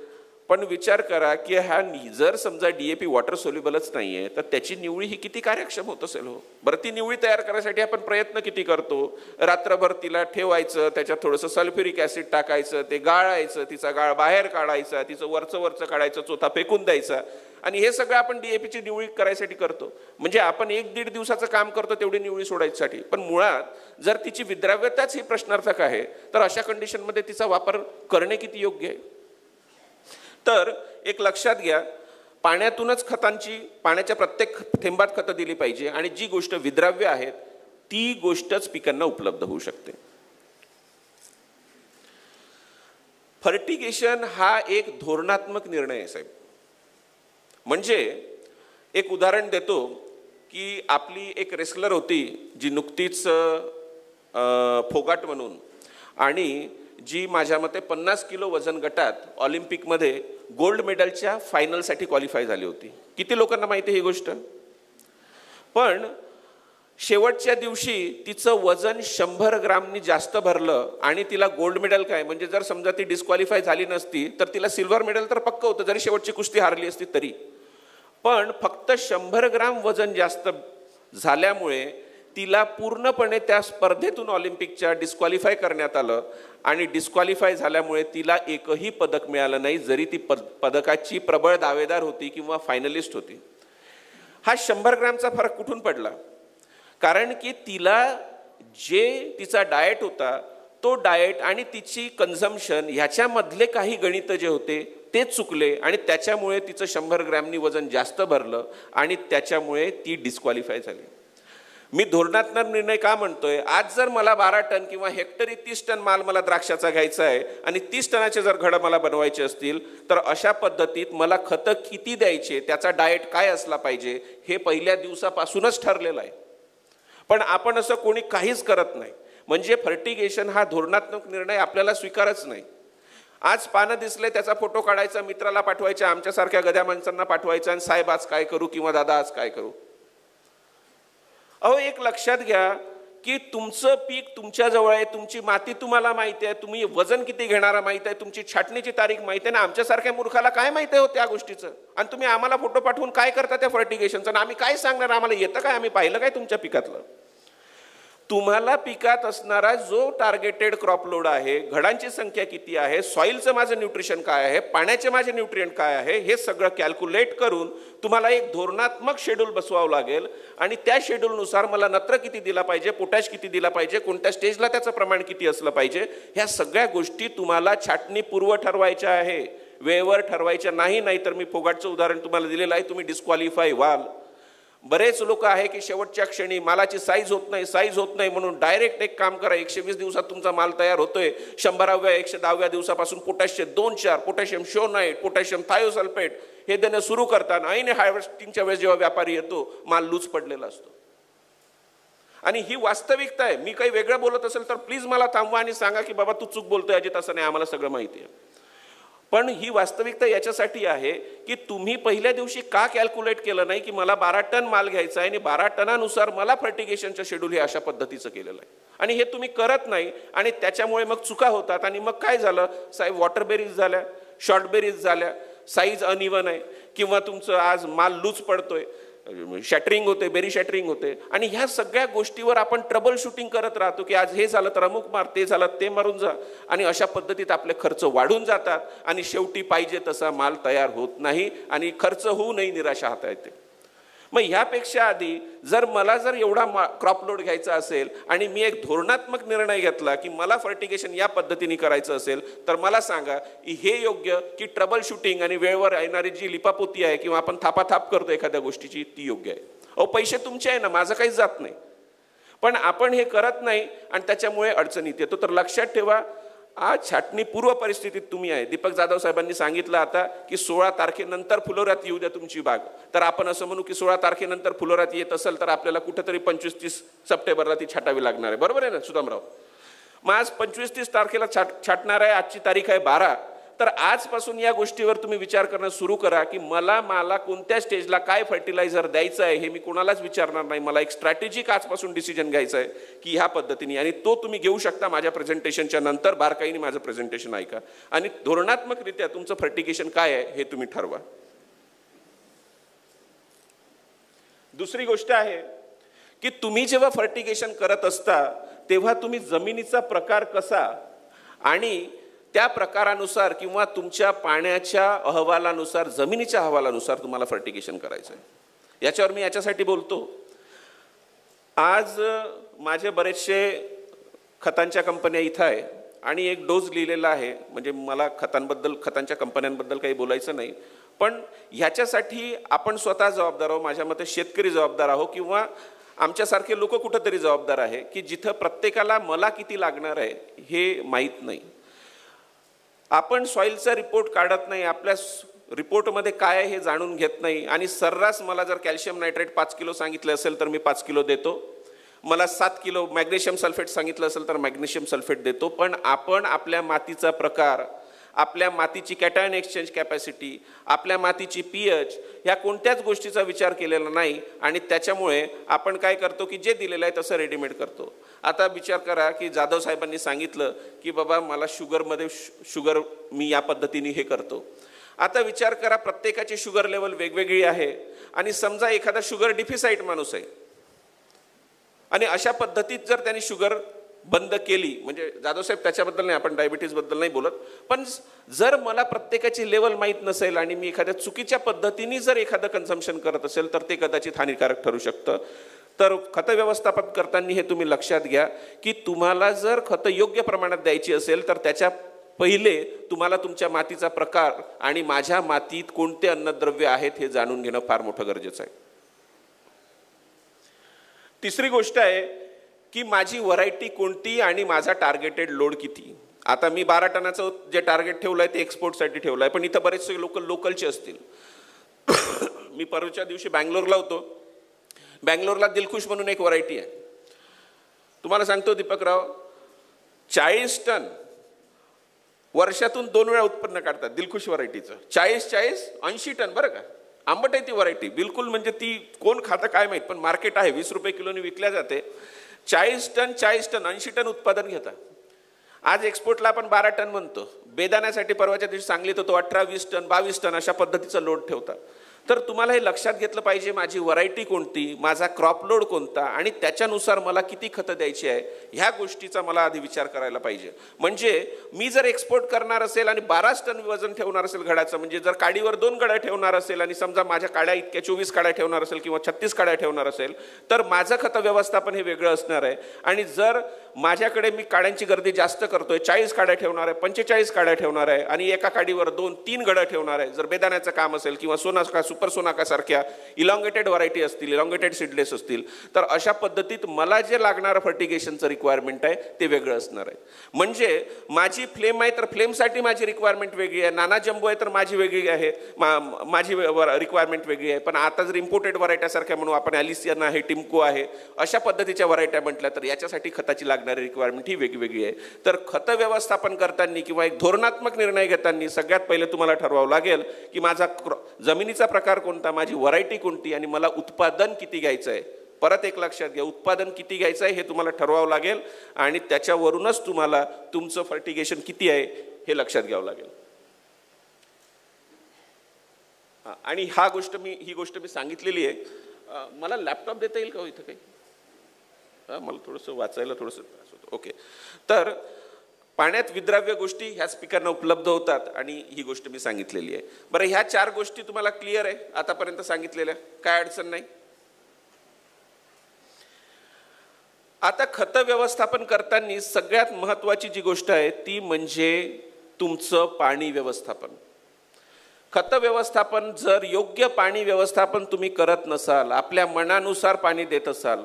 पण विचार करा की हा जर समजा DAP वॉटर सोल्युबलच नाहीये तर त्याची निवळी ही किती कार्यक्षम होत असेल हो. बरं, ती निवळी तयार करण्यासाठी आपण प्रयत्न किती करतो. रात्रभर तिला ठेवायचं, त्याच्यात थोडंसं सल्फ्युरिक ऍसिड टाकायचं, ते गाळायचं, तिचा गाळ बाहेर काढायचा, तिचं वरचं काढायचं, चोथा फेकून द्यायचा, आणि हे सगळं आपण DAP ची निवळी करायसाठी करतो. म्हणजे आपण 1-1.5 दिवसाचं काम करतो तेवढी निवळी सोडायसाठी. पण मुळात जर तिची विद्राव्यताच ही प्रश्नार्थक आहे तर अशा कंडिशनमध्ये तिचा वापर करणे किती योग्य आहे? तर एक लक्षात घ्या, पाण्यातूनच पाण्याच्या प्रत्येक थेंबात खतं दिली पाहिजे, आणि जी गोष्ट विद्राव्य आहे ती गोष्टच पिकांना उपलब्ध होऊ शकते. फर्टिगेशन हा एक धोरणात्मक निर्णय आहे साहेब. म्हणजे एक उदाहरण देतो की आपली एक रेसलर होती जी नुकतीच फोगाट म्हणून, आणि जी माझ्या मते 50 किलो वजन गटात ऑलिम्पिकमध्ये गोल्ड मेडलच्या फायनलसाठी क्वालिफाय झाली होती. किती लोकांना माहिती ही गोष्ट? पण शेवटच्या दिवशी तिचं वजन 100 ग्रामनी जास्त भरलं आणि तिला गोल्ड मेडल काय, म्हणजे जर समजा ती डिस्क्वालिफाय झाली नसती तर तिला सिल्वर मेडल तर पक्क होतं, जरी शेवटची कुस्ती हारली असती तरी. पण फक्त 100 ग्राम वजन जास्त झाल्यामुळे तिला पूर्णपणे त्या स्पर्धेतून ऑलिम्पिकच्या डिस्क्वालिफाय करण्यात आलं, आणि डिस्क्वालिफाय झाल्यामुळे तिला एकही पदक मिळालं नाही, जरी ती पदकाची प्रबळ दावेदार होती किंवा फायनलिस्ट होती. हा 100 ग्रामचा फरक कुठून पडला? कारण की तिला जे तिचा डाएट होता तो डाएट आणि तिची कन्झम्पशन ह्याच्यामधले काही गणित जे होते ते चुकले, आणि त्याच्यामुळे तिचं 100 ग्रॅमनी वजन जास्त भरलं आणि त्याच्यामुळे ती डिस्क्वालिफाय झाली. मी धोरणात्मक निर्णय का म्हणतोय? आज जर मला 12 टन किंवा हेक्टरी 30 टन माल मला द्राक्षाचा घ्यायचा आहे आणि 30 टनाचे जर घडं मला बनवायचे असतील, तर अशा पद्धतीत मला खतं किती द्यायचे, त्याचा डाएट काय असला पाहिजे, हे पहिल्या दिवसापासूनच ठरलेलं आहे. पण आपण असं कोणी काहीच करत नाही. म्हणजे फर्टिगेशन हा धोरणात्मक निर्णय आपल्याला स्वीकारच नाही. आज पानं दिसले त्याचा फोटो काढायचा, मित्राला पाठवायचा, आमच्यासारख्या गध्या माणसांना पाठवायचा आणि साहेब आज काय करू किंवा दादा आज काय करू. अहो, एक लक्षात घ्या की तुमचं पीक तुमच्या जवळ आहे, तुमची माती तुम्हाला माहिती आहे, तुम्ही वजन किती घेणारा माहित आहे, तुमची छाटणीची तारीख माहिती आहे ना. आमच्यासारख्या मूर्खाला काय माहिती आहे हो त्या गोष्टीचं? आणि तुम्ही आम्हाला फोटो पाठवून काय करता त्या फर्टिगेशनचं? आणि आम्ही काय सांगणार? आम्हाला येतं काय? आम्ही पाहिलं काय तुमच्या पिकातलं? तुम्हाला पिकात असणारा जो टार्गेटेड क्रॉप लोड आहे, घडांची संख्या किती आहे, सॉइलचं माझं न्यूट्रिशन काय आहे, पाण्याचे माझे न्यूट्रिएंट काय आहे, हे सगळं कॅल्क्युलेट करून तुम्हाला एक धोरणात्मक शेड्यूल बसवावं लागेल. आणि त्या शेड्यूलनुसार मला नत्र किती दिला पाहिजे, पोटॅश किती दिला पाहिजे, कोणत्या स्टेजला त्याचं प्रमाण किती असलं पाहिजे, ह्या सगळ्या गोष्टी तुम्हाला छाटणीपूर्व ठरवायच्या आहे, वेळेवर ठरवायच्या नाही. नाही तर मी फोगाटचं उदाहरण तुम्हाला दिलेलं आहे, तुम्ही डिस्क्वालिफाय व्हाल. बरेच लोक आहे की शेवटच्या क्षणी मालाची साईज होत नाही म्हणून डायरेक्ट एक काम करा, 120 दिवसात तुमचा माल तयार होतोय, 100व्या 110व्या दिवसापासून पोटॅशियम 2-4, पोटॅशियम शोनाइट, पोटॅशियम थायोसल्फेट हे देणं सुरू करताना आणि हार्वेस्टिंगच्या वेळेस जेव्हा व्यापारी येतो, माल लूज पडलेला असतो. आणि ही वास्तविकता आहे. मी काही वेगळं बोलत असेल तर प्लीज मला थांबवा आणि सांगा की बाबा तू चूक बोलतोय अजित, असं नाही, आम्हाला सगळं माहिती आहे. पण ही वास्तविकता याच्यासाठी आहे की तुम्ही पहिल्या दिवशी का कॅल्क्युलेट केलं नाही की मला 12 टन माल घ्यायचा आहे आणि 12 टनानुसार मला फर्टिगेशनचं शेड्यूल हे अशा पद्धतीचं केलेलं आहे. आणि हे तुम्ही करत नाही आणि त्याच्यामुळे मग चुका होतात. आणि मग काय झालं साहेब? वॉटर बेरीज झाल्या, शॉर्ट बेरीज झाल्या, साईज अनइवन आहे, किंवा तुमचं आज माल लूज पडतोय, शॅटरिंग होते, बेरी शॅटरिंग होते. आणि ह्या सगळ्या गोष्टीवर आपण ट्रबल शूटिंग करत राहतो की आज हे झालं तर अमुक मार, ते झालं ते मारून जा. आणि अशा पद्धतीत आपले खर्च वाढून जातात आणि शेवटी पाहिजे तसा माल तयार होत नाही आणि खर्च होऊनही निराशा हाता येते. मग ह्यापेक्षा आधी जर मला एवढा क्रॉप लोड घ्यायचा असेल आणि मी एक धोरणात्मक निर्णय घेतला की मला फर्टिगेशन या पद्धतीने करायचं असेल, तर मला सांगा हे योग्य की ट्रबल शूटिंग आणि वेळेवर येणारी जी लिपापोती आहे किंवा आपण थापाथाप करतो एखाद्या गोष्टीची, ती योग्य आहे? अहो, पैसे तुमचे आहे ना, माझं काहीच जात नाही. पण आपण हे करत नाही आणि त्याच्यामुळे अडचणीत येतो. तर लक्षात ठेवा, आज छाटणी पूर्व परिस्थितीत तुम्ही आहे. दीपक जाधव साहेबांनी सांगितलं आता की 16 तारखेनंतर फुलोऱ्यात येऊ द्या तुमची बाग. तर आपण असं म्हणू की 16 तारखेनंतर फुलोऱ्यात येत असेल तर आपल्याला कुठेतरी 25-30 सप्टेंबरला ती छाटावी लागणार आहे. बरोबर आहे ना सुदामराव? मग आज 25-30 तारखेला छाटणार आहे, आजची तारीख आहे 12. तर आजपासून या गोष्टीवर तुम्ही विचार करणं सुरू करा की मला कोणत्या स्टेजला काय फर्टिलायझर द्यायचं आहे हे मी कोणालाच विचारणार नाही. मला एक स्ट्रॅटेजिक आजपासून डिसिजन घ्यायचं आहे की ह्या पद्धतीने, आणि तो तुम्ही घेऊ शकता माझ्या प्रेझेंटेशनच्या नंतर. बारकाईने माझं प्रेझेंटेशन ऐका आणि धोरणात्मकरित्या तुमचं फर्टिगेशन काय आहे हे तुम्ही ठरवा. दुसरी गोष्ट आहे की तुम्ही जेव्हा फर्टिगेशन करत असता तेव्हा तुम्ही जमिनीचा प्रकार कसा आणि त्या प्रकारानुसार किंवा तुमच्या पाण्याच्या अहवालानुसार, जमिनीच्या अहवालानुसार तुम्हाला फर्टिगेशन करायचं आहे. याच्यावर मी याच्यासाठी बोलतो, आज माझे बरेचसे खतांच्या कंपन्या इथं आहे आणि एक डोस लिहिलेला आहे. म्हणजे मला खतांच्या कंपन्यांबद्दल काही बोलायचं नाही, पण ह्याच्यासाठी आपण स्वतः जबाबदार आहोत. माझ्या मते शेतकरी जबाबदार आहोत किंवा आमच्यासारखे लोक कुठंतरी जबाबदार आहे की जिथं प्रत्येकाला मला किती लागणार आहे हे माहीत नाही. आपण सॉइलचा रिपोर्ट काढत नाही, आपल्या रिपोर्टमध्ये काय आहे हे जाणून घेत नाही आणि सर्रास मला जर कॅल्शियम नायट्रेट 5 किलो सांगितलं असेल तर मी 5 किलो देतो. मला 7 किलो मॅग्नेशियम सल्फेट सांगितलं असेल तर मॅग्नेशियम सल्फेट देतो. पण आपण आपल्या मातीचा प्रकार, आपल्या मातीची कॅटायन एक्सचेंज कॅपॅसिटी, आपल्या मातीची pH ह्या कोणत्याच गोष्टीचा विचार केलेला नाही आणि त्याच्यामुळे आपण काय करतो की जे दिलेलं आहे तसं रेडीमेड करतो. आता विचार करा की जाधव साहेबांनी सांगितलं की बाबा मला शुगर मी या पद्धतीने हे करतो. आता विचार करा, प्रत्येकाची शुगर लेवल वेगवेगळी आहे आणि समजा एखादा शुगर डिफिसाइट माणूस आहे आणि अशा पद्धतीत जर त्यांनी शुगर बंद केली, म्हणजे जाधव साहेब त्याच्याबद्दल नाही, आपण डायबिटीजबद्दल नाही बोलत, पण जर मला प्रत्येकाची लेवल माहीत नसेल आणि मी एखाद्या चुकीच्या पद्धतीने जर एखादं कन्झम्पशन करत असेल तर ते कदाचित हानिकारक ठरू शकतं. तर खत व्यवस्थापन करताना हे तुम्ही लक्षात घ्या की तुम्हाला जर खतं योग्य प्रमाणात द्यायची असेल तर त्याच्या पहिले तुम्हाला तुमच्या मातीचा प्रकार आणि माझ्या मातीत कोणते अन्नद्रव्य आहेत हे जाणून घेणं फार मोठं गरजेचं आहे. तिसरी गोष्ट आहे की माझी व्हरायटी कोणती आणि माझा टार्गेटेड लोड किती. आता मी 12 टनाचं जे टार्गेट ठेवलं आहे ते एक्सपोर्टसाठी ठेवलं आहे, पण इथं बरेचसे लोकलचे असतील. मी परवाच्या दिवशी बँगलोरला होतो. बँगलोरला दिलखुश म्हणून एक व्हरायटी आहे. तुम्हाला सांगतो दीपकराव, 40 टन वर्षातून 2 वेळा उत्पन्न काढतात दिलखुश व्हरायटीचं. 40-80 टन बरं का. आंबट आहे ती व्हरायटी बिलकुल, म्हणजे ती कोण खातं काय माहीत, पण मार्केट आहे. 20 रुपये किलोनी विकल्या जाते. 40 टन 80 टन उत्पादन घेतात. आज एक्सपोर्टला आपण 12 टन म्हणतो. बेदाण्यासाठी परवाच्या दिवशी सांगलीत होतो 18-20 टन 22 टन अशा पद्धतीचं लोड ठेवतात. तर तुम्हाला हे लक्षात घेतलं पाहिजे, माझी व्हरायटी कोणती, माझा क्रॉप लोड कोणता आणि त्याच्यानुसार मला किती खतं द्यायची आहे, ह्या गोष्टीचा मला आधी विचार करायला पाहिजे. म्हणजे मी जर एक्सपोर्ट करणार असेल आणि 12 टन वजन ठेवणार असेल घड्याचं, म्हणजे जर काडीवर 2 गाड्या ठेवणार असेल आणि समजा माझ्या काड्या इतक्या 24 काड्या ठेवणार असेल किंवा 36 काड्या ठेवणार असेल, तर माझं खतं व्यवस्थापन हे वेगळं असणार आहे. आणि जर माझ्याकडे मी काड्यांची गर्दी जास्त करतोय, 40 काड्या ठेवणार आहे, 45 काड्या ठेवणार आहे आणि एका काडीवर 2-3 गड्या ठेवणार आहे, जर बेदाण्याचं काम असेल किंवा सोनाका सुपर सोनाका सारख्या इलॉंगेटेड व्हरायटी असतील, इलॉंगेटेड सीडलेस असतील, तर अशा पद्धतीत मला जे लागणारं फर्टिगेशनचं रिक्वायरमेंट आहे ते वेगळं असणार आहे. म्हणजे माझी फ्लेम आहे तर फ्लेमसाठी माझी रिक्वायरमेंट वेगळी आहे, नाना जम्बो आहे तर माझी वेगळी आहे, माझी रिक्वायरमेंट वेगळी आहे. पण आता जर इम्पोर्टेड व्हरायट्यासारख्या म्हणून आपण ॲलिसियन आहे, टिम्को आहे, अशा पद्धतीच्या व्हरायट्या म्हटल्या तर याच्यासाठी खताची लागणारी रिक्वायरमेंट ही वेगवेगळी आहे. तर खत व्यवस्थापन करताना किंवा एक धोरणात्मक निर्णय घेताना सगळ्यात पहिले तुम्हाला ठरवावं लागेल की माझा जमिनीचा प्रकार कोणता, माझी व्हरायटी कोणती आणि मला उत्पादन किती घ्यायचं आहे. परत एक लक्षात घ्या, उत्पादन किती घ्यायचं आहे हे तुम्हाला ठरवावं लागेल आणि त्याच्यावरूनच तुम्हाला तुमचं फर्टिगेशन किती आहे हे लक्षात घ्यावं लागेल. आणि ही गोष्ट मी सांगितलेली आहे. मला लॅपटॉप देता येईल का इथं काही? मला थोडंसं वाचायला थोडंसं त्रास होतो. ओके. तर पाण्यात विद्राव्य गोष्टी ह्याच पिकांना उपलब्ध होतात आणि ही गोष्ट मी सांगितलेली आहे. बरं, ह्या 4 गोष्टी तुम्हाला क्लिअर आहे आतापर्यंत सांगितलेल्या? काय अडचण नाही? आता खत व्यवस्थापन करताना सगळ्यात महत्त्वाची जी गोष्ट आहे ती म्हणजे तुमचं पाणी व्यवस्थापन. खत व्यवस्थापन जर योग्य पाणी व्यवस्थापन तुम्ही करत नसाल, आपल्या मनानुसार पाणी देत असाल,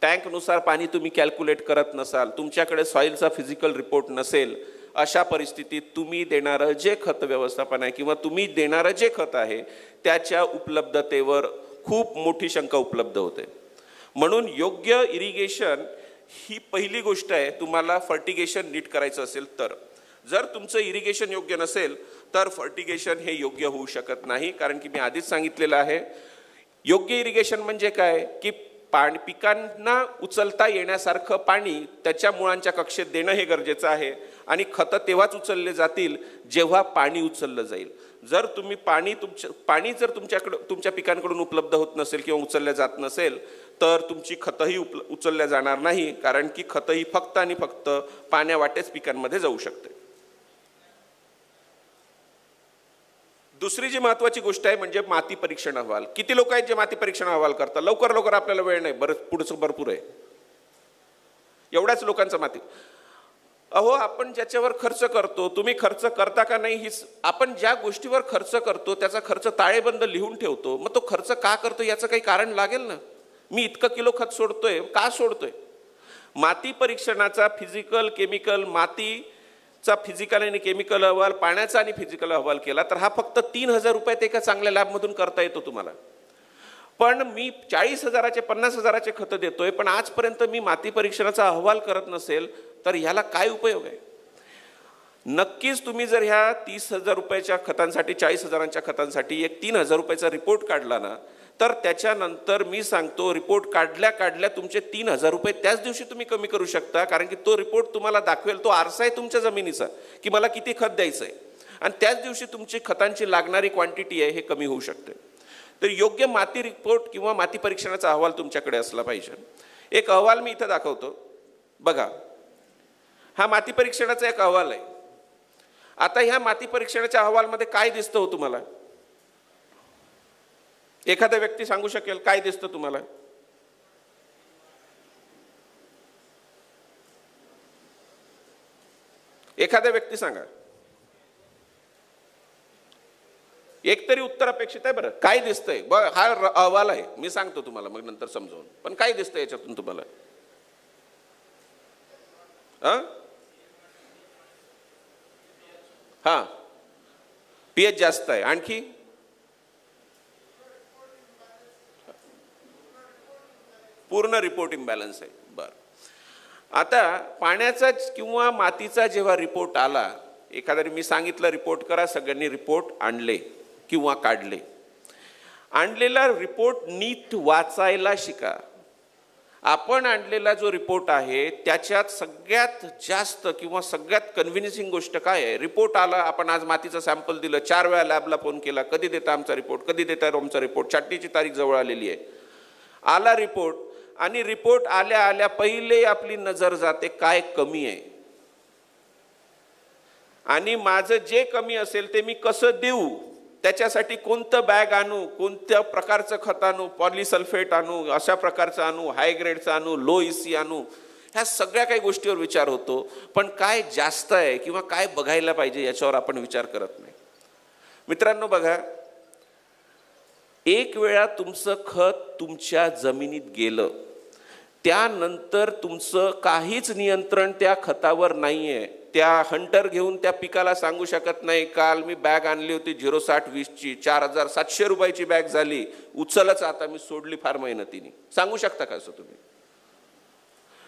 टँकनुसार पाणी तुम्ही कॅल्क्युलेट करत नसाल, तुमच्याकडे सॉईलचा फिजिकल रिपोर्ट नसेल, अशा परिस्थितीत तुम्ही देणारं जे खत व्यवस्थापन आहे किंवा तुम्ही देणारं जे खत आहे त्याच्या उपलब्धतेवर खूप मोठी शंका उपलब्ध होते. म्हणून योग्य इरिगेशन ही पहिली गोष्ट आहे. तुम्हाला फर्टिगेशन नीट करायचं असेल तर, जर तुमचं इरिगेशन योग्य नसेल तर फर्टिगेशन हे योग्य होऊ शकत नाही. कारण की मी आधीच सांगितलेलं आहे, योग्य इरिगेशन म्हणजे काय की पिकांना उचलता येण्यासारखं पाणी त्याच्या मुळांच्या कक्षेत देणं हे गरजेचं आहे. आणि खतं तेव्हाच उचलले जातील जेव्हा पाणी उचललं जाईल. जर तुम्ही पाणी जर तुमच्या पिकांकडून उपलब्ध होत नसेल किंवा उचलल्या जात नसेल तर तुमची खतंही उचलल्या जाणार नाही. कारण की खतंही फक्त आणि फक्त पाण्यावाटेच पिकांमध्ये जाऊ शकते. दुसरी जी महत्त्वाची गोष्ट आहे म्हणजे माती परीक्षण अहवाल. किती लोक आहेत जे माती परीक्षण अहवाल करतात? लवकर आपल्याला वेळ नाही, पुढचं भरपूर आहे. एवढ्याच लोकांचं माती. अहो, आपण ज्याच्यावर खर्च करतो, तुम्ही खर्च करता का नाही, ही आपण ज्या गोष्टीवर खर्च करतो त्याचा खर्च ताळेबंद लिहून ठेवतो. मग तो खर्च का करतो याचं काही कारण लागेल ना. मी इतकं किलो खत सोडतोय, का सोडतोय? माती परीक्षणाचा फिजिकल केमिकल, मातीचा फिजिकल आणि केमिकल अहवाल, पाण्याचा आणि फिजिकल अहवाल केला तर हा फक्त 3000 रुपयात एका चांगल्या लॅबमधून करता येतो तुम्हाला. पण मी 40,000चे 50,000चे खतं देतोय, पण आजपर्यंत मी माती परीक्षणाचा अहवाल करत नसेल तर ह्याला काय उपयोग आहे? नक्कीच तुम्ही जर ह्या 30,000 रुपयाच्या खतांसाठी, 40,000च्या खतांसाठी एक 3,000 रुपयाचा रिपोर्ट काढला ना, तर त्याच्यानंतर मी सांगतो रिपोर्ट काढल्या तुमचे 3,000 रुपये त्याच दिवशी तुम्ही कमी करू शकता. कारण की तो रिपोर्ट तुम्हाला दाखवेल, तो आरसा आहे तुमच्या जमिनीचा की मला किती खत द्यायचं आहे, आणि त्याच दिवशी तुमची खतांची लागणारी क्वांटिटी आहे हे कमी होऊ शकते. तर योग्य माती रिपोर्ट किंवा माती परीक्षणाचा अहवाल तुमच्याकडे असला पाहिजे. एक अहवाल मी इथं दाखवतो बघा. हा माती परीक्षणाचा एक अहवाल आहे. आता ह्या माती परीक्षणाच्या अहवालमध्ये काय दिसतं हो तुम्हाला? एखादा व्यक्ती सांगू शकेल काय दिसतं तुम्हाला? एखादा व्यक्ती सांगा. एक तरी उत्तर अपेक्षित आहे बरं. काय दिसतंय बघ, हा अहवाल आहे, मी सांगतो तुम्हाला मग नंतर समजावून, पण काय दिसतंय याच्यातून तुम्हाला? हा, पीएच जास्त आहे. आणखी पूर्ण रिपोर्टिंग बॅलन्स आहे. बर, आता पाण्याचा किंवा मातीचा जेव्हा रिपोर्ट आला, एखाद्याने मी सांगितलं रिपोर्ट करा, सगळ्यांनी रिपोर्ट आणले किंवा काढले. आणलेला रिपोर्ट नीट वाचायला शिका. आपण आणलेला जो रिपोर्ट आहे त्याच्यात सगळ्यात जास्त किंवा सगळ्यात कन्व्हिन्सिंग गोष्ट काय आहे? रिपोर्ट आला, आपण आज मातीचं सॅम्पल दिलं, 4 वेळा लॅबला फोन केला, कधी देता आमचा रिपोर्ट, कधी देता आमचा रिपोर्ट, छाटणीची तारीख जवळ आलेली आहे. आला रिपोर्ट, आणि रिपोर्ट आल्या आल्या पहिले आपली नजर जाते काय कमी आहे, आणि माझं जे कमी असेल ते मी कसं देऊ, त्याच्यासाठी कोणतं बॅग आणू, कोणत्या प्रकारचं खत आणू, पॉलिसल्फेट आणू, अशा प्रकारचं आणू, हाय ग्रेडचं आणू, लो EC आणू, ह्या सगळ्या काही गोष्टीवर विचार होतो. पण काय जास्त आहे किंवा काय बघायला पाहिजे याच्यावर आपण विचार करत नाही. मित्रांनो बघा, एक वेळा तुमचं खत तुमच्या जमिनीत गेलं, त्यानंतर तुमचं काहीच नियंत्रण त्या खतावर नाहीये. त्या हंटर घेऊन त्या पिकाला सांगू शकत नाही, काल मी बॅग आणली होती 0.60-20ची, 4,700 रुपयाची बॅग झाली, उचलच आता मी सोडली फार मेहनतीने. सांगू शकता का असं तुम्ही?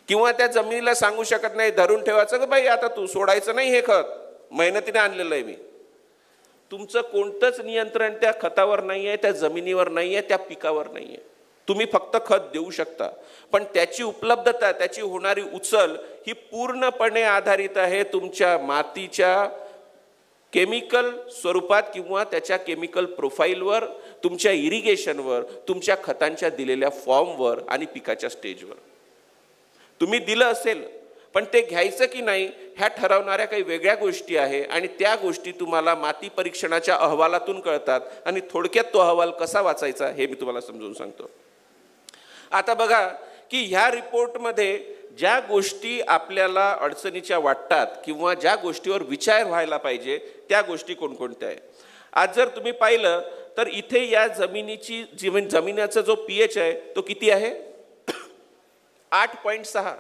किंवा त्या जमिनीला सांगू शकत नाही, धरून ठेवायचं की बाई आता तू सोडायचं नाही, हे खत मेहनतीने आणलेलं आहे मी. तुमचं कोणतंच नियंत्रण त्या खतावर नाहीये, त्या जमिनीवर नाहीये, त्या पिकावर नाहीये. तुम्ही फक्त खत देऊ शकता, पण त्याची उपलब्धता, त्याची होणारी उचल ही पूर्णपणे आधारित आहे तुमच्या मातीच्या केमिकल स्वरूपात किंवा त्याच्या केमिकल प्रोफाईलवर, तुमच्या इरिगेशनवर, तुमच्या खतांच्या दिलेल्या फॉर्मवर आणि पिकाच्या स्टेजवर. तुम्ही दिलं असेल, पण ते घ्यायचं की नाही ह्या ठरवणाऱ्या काही वेगळ्या गोष्टी आहे, आणि त्या गोष्टी तुम्हाला माती परीक्षणाच्या अहवालातून कळतात. आणि थोडक्यात तो अहवाल कसा वाचायचा हे मी तुम्हाला समजून सांगतो. आता बघा की ह्या रिपोर्टमध्ये ज्या गोष्टी आपल्याला अडचणीच्या वाटतात किंवा ज्या गोष्टीवर विचार व्हायला पाहिजे त्या गोष्टी कोणकोणत्या आहे. आज जर तुम्ही पाहिलं तर इथे या जमिनीची जमिनीचा जो pH आहे तो किती आहे? 8.6.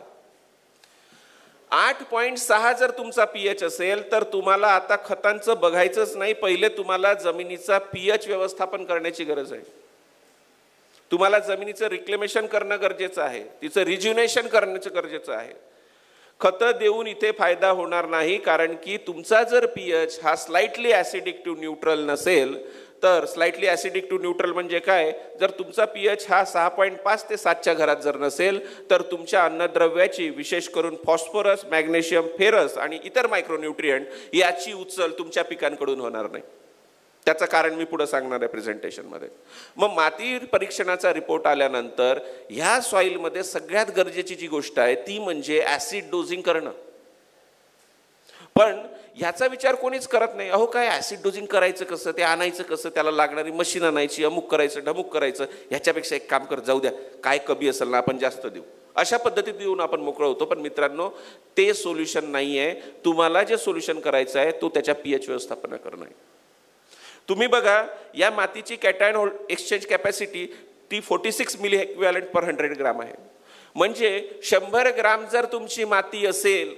8.6 जर तुमचा pH असेल तर तुम्हाला आता खतांचं बघायचंच नाही, पहिले तुम्हाला जमिनीचा pH व्यवस्थापन करण्याची गरज आहे. तुम्हाला जमिनीचं रिक्लेमेशन करणं गरजेचं आहे, तिचं रिज्युनेशन करण्याचं गरजेचं आहे. खतं देऊन इथे फायदा होणार नाही, कारण की तुमचा जर pH हा स्लाइटली ॲसिडिक टू न्यूट्रल नसेल तर, स्लाइटली ॲसिडिक टू न्यूट्रल म्हणजे काय, जर तुमचा pH हा 6.5 ते 7च्या घरात जर नसेल तर तुमच्या अन्नद्रव्याची, विशेष करून फॉस्फरस, मॅग्नेशियम, फेरस आणि इतर मायक्रोन्यूट्रिएंट याची उचल तुमच्या पिकांकडून होणार नाही. त्याचं कारण मी पुढे सांगणार आहे प्रेझेंटेशनमध्ये. मग माती परीक्षणाचा रिपोर्ट आल्यानंतर ह्या सॉईलमध्ये सगळ्यात गरजेची जी गोष्ट आहे ती म्हणजे ॲसिड डोजिंग करणं. पण ह्याचा विचार कोणीच करत नाही. अहो काय ॲसिड डोजिंग करायचं कसं, ते आणायचं कसं, त्याला लागणारी मशीन आणायची, अमुक करायचं ढमुक करायचं, ह्याच्यापेक्षा एक काम कर, जाऊ द्या काय कमी असेल ना आपण जास्त देऊ, अशा पद्धतीत देऊन आपण मोकळं होतो. पण मित्रांनो ते सोल्युशन नाही आहे. तुम्हाला जे सोल्युशन करायचं आहे तो त्याच्या pH व्यवस्थापन करणं आहे. तुम्ही बघा या मातीची कॅटायन एक्सचेंज कॅपॅसिटी ती 46 मिली इक्विव्हॅलंट पर 100 ग्राम आहे. म्हणजे 100 ग्राम जर तुमची माती असेल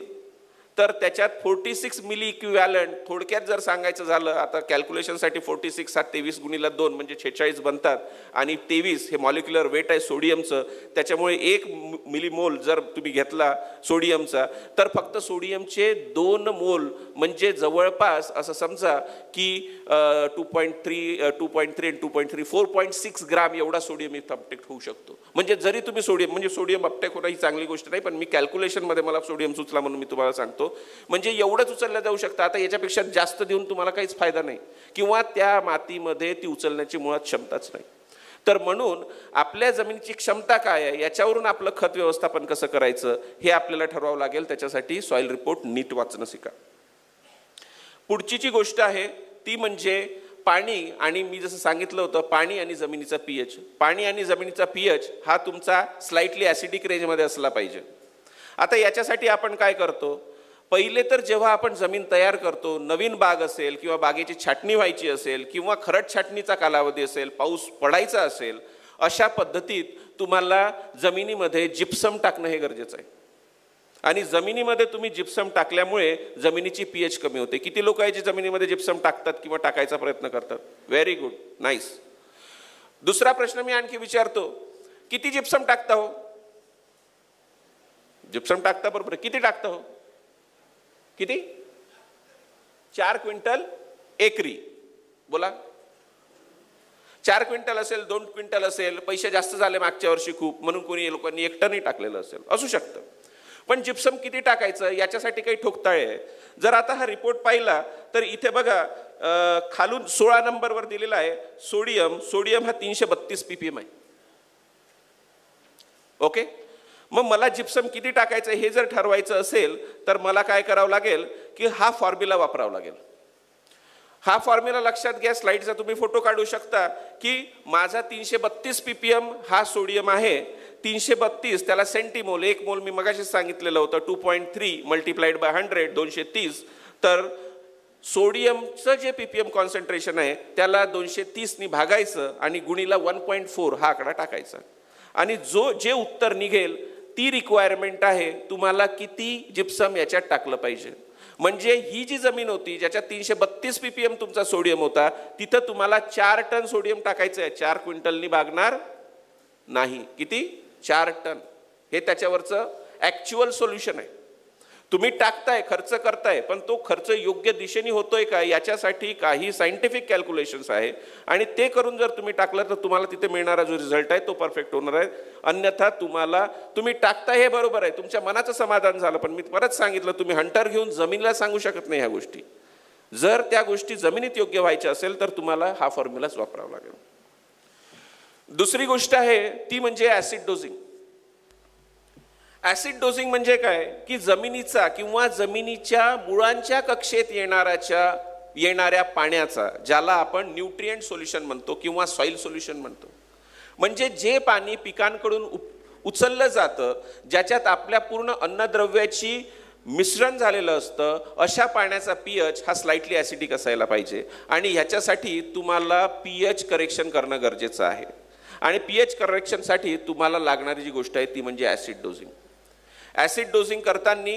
तर त्याच्यात 46 मिली इक्विव्हॅलंट, थोडक्यात जर सांगायचं झालं, आता कॅल्क्युलेशनसाठी 46 हा 23 गुणिले 2 म्हणजे 46 बनतात, आणि 23 हे मॉलिक्युलर वेट आहे सोडियमचं, त्याच्यामुळे 1 मिलीमोल जर तुम्ही घेतला सोडियमचा तर फक्त सोडियमचे 2 मोल म्हणजे जवळपास असं समजा की 2.3 आणि 2.3 4.6 ग्राम एवढा सोडियम इथं अपटेक होऊ शकतो. म्हणजे जरी तुम्ही सोडियम, म्हणजे सोडियम अपटेक होणं ही चांगली गोष्ट नाही, पण मी कॅल्क्युलेशनमध्ये मला सोडियम सुचला म्हणून मी तुम्हाला सांगतो. म्हणजे एवढंच उचललं जाऊ शकतं. आता याच्यापेक्षा जास्त देऊन तुम्हाला काहीच फायदा नाही, किंवा त्या मातीमध्ये ती उचलण्याची मुळात क्षमताच नाही. तर म्हणून आपल्या जमिनीची क्षमता काय आहे याच्यावरून आपलं खत व्यवस्थापन कसं करायचं हे आपल्याला ठरवावं लागेल. त्याच्यासाठी सॉइल रिपोर्ट नीट वाचणं शिका. पुढची जी गोष्ट आहे ती म्हणजे पाणी, आणि मी जसं सांगितलं होतं पाणी आणि जमिनीचा pH. पाणी आणि जमिनीचा pH हा तुमचा स्लाइटली ॲसिडिक रेंजमध्ये असला पाहिजे. आता याच्यासाठी आपण काय करतो, पहिले तर जेव्हा आपण जमीन तयार करतो, नवीन बाग असेल किंवा बागेची छाटणी व्हायची असेल किंवा खरड छाटणीचा कालावधी असेल, पाऊस पडायचा असेल, अशा पद्धतीत तुम्हाला जमिनीमध्ये जिप्सम टाकणं हे गरजेचं आहे. आणि जमिनीमध्ये तुम्ही जिप्सम टाकल्यामुळे जमिनीची पीएच कमी होते. किती लोक आहे जे जमिनीमध्ये जिप्सम टाकतात किंवा टाकायचा प्रयत्न करतात? Very good, nice. दुसरा प्रश्न मी आणखी विचारतो, किती जिप्सम टाकता हो? जिप्सम टाकता बरोबर, किती टाकता हो? किती? 4 क्विंटल एकरी. बोला. 4 क्विंटल असेल, 2 क्विंटल असेल, पैसे जास्त झाले मागच्या वर्षी खूप, म्हणून कोणी लोकांनी 1 टनही टाकलेलं असेल, असू शकतं. पण जिप्सम किती टाकायचं याच्यासाठी काही ठोकताळे आहे. जर आता हा रिपोर्ट पाहिला तर इथे बघा, खालून 16 नंबरवर दिलेला आहे सोडियम हा 332 ppm आहे. ओके, मग मला जिप्सम किती टाकायचं हे जर ठरवायचं असेल तर मला काय करावं लागेल की हा फॉर्म्युला वापरावा लागेल. हा फॉर्म्युला लक्षात घ्या, स्लाइडचा तुम्ही फोटो काढू शकता की माझा 332 ppm हा सोडियम आहे. 332 त्याला सेंटीमोल, 1 मोल मी मगाशी सांगितलेलं होतं 2.3 मल्टिप्लाइड बाय 100 230. तर सोडियमचं जे पीपीएम कॉन्सन्ट्रेशन आहे त्याला 230 भागायचं आणि गुणीला 1.4 हा आकडा टाकायचा. आणि जे उत्तर निघेल ती रिक्वायरमेंट आहे तुम्हाला किती जिप्सम याच्यात टाकलं पाहिजे. म्हणजे ही जी जमीन होती ज्याच्यात 332 ppm तुमचा सोडियम होता, तिथं तुम्हाला 4 टन सोडियम टाकायचं आहे. 4 क्विंटलनी भागणार नाही. किती? 4 टन. हे त्याच्यावरचं ॲक्च्युअल सोल्युशन आहे. तुम्ही टाकताय, खर्च करताय, पण तो खर्च योग्य दिशेने होतोय का याच्यासाठी काही सायंटिफिक कॅल्क्युलेशन्स आहे. आणि ते करून जर तुम्ही टाकलं तर तुम्हाला तिथे मिळणारा जो रिझल्ट आहे तो परफेक्ट होणार आहे. अन्यथा तुम्ही टाकताय हे बरोबर आहे, तुमच्या मनाचं समाधान झालं, पण मी परत सांगितलं तुम्ही हंटर घेऊन जमिनीला सांगू शकत नाही ह्या गोष्टी. जर त्या गोष्टी जमिनीत योग्य व्हायच्या असेल तर तुम्हाला हा फॉर्म्युलाच वापरावा लागेल. दुसरी गोष्ट आहे ती म्हणजे ॲसिड डोजिंग. ॲसिड डोजिंग म्हणजे काय की जमिनीचा किंवा जमिनीच्या मुळांच्या कक्षेत येणाऱ्या पाण्याचा, ज्याला आपण न्यूट्रिएंट सोल्युशन म्हणतो किंवा सॉइल सोल्युशन म्हणतो, म्हणजे जे पाणी पिकांकडून उचललं जातं, ज्याच्यात आपल्या पूर्ण अन्नद्रव्याची मिश्रण झालेलं असतं, अशा पाण्याचा पीएच हा स्लाइटली ॲसिडिक असायला पाहिजे. आणि ह्याच्यासाठी तुम्हाला पीएच करेक्शन करणं गरजेचं आहे. आणि पीएच करेक्शनसाठी तुम्हाला लागणारी जी गोष्ट आहे ती म्हणजे ॲसिड डोजिंग. ॲसिड डोजिंग करताना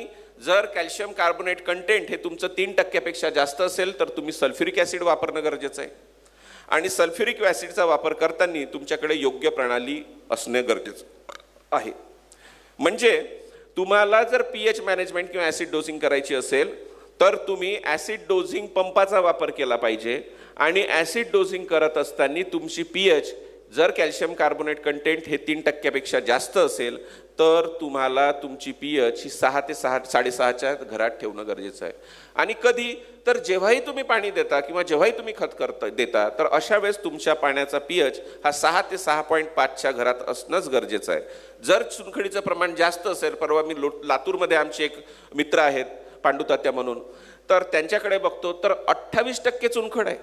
जर कॅल्शियम कार्बोनेट कंटेंट हे तुमचं 3% जास्त असेल तर तुम्ही सल्फ्युरिक ॲसिड वापरणं गरजेचं आहे. आणि सल्फ्युरिक ॲसिडचा वापर करताना तुमच्याकडे योग्य प्रणाली असणे गरजेचं आहे. म्हणजे तुम्हाला जर पीएच मॅनेजमेंट किंवा ॲसिड डोजिंग करायची असेल तर तुम्ही ॲसिड डोजिंग पंपाचा वापर केला पाहिजे. आणि ॲसिड डोजिंग करत असताना तुमची पीएच जर कॅल्शियम कार्बोनेट कंटेंट हे 3% जास्त असेल तर तुम्हाला तुमची पीएच ही 6 ते 6.5च्या घरात ठेवणं गरजेचं आहे. आणि कधी तर जेव्हाही तुम्ही पाणी देता किंवा जेव्हाही तुम्ही खत देता तर अशा वेळेस तुमच्या पाण्याचा पीएच हा 6 ते 6.5च्या घरात असणंच गरजेचं आहे. जर चुनखडीचं प्रमाण जास्त असेल, परवा मी लातूरमध्ये आमचे एक मित्र आहेत पांडुतात्या म्हणून, तर त्यांच्याकडे बघतो तर 28% चुनखड आहे.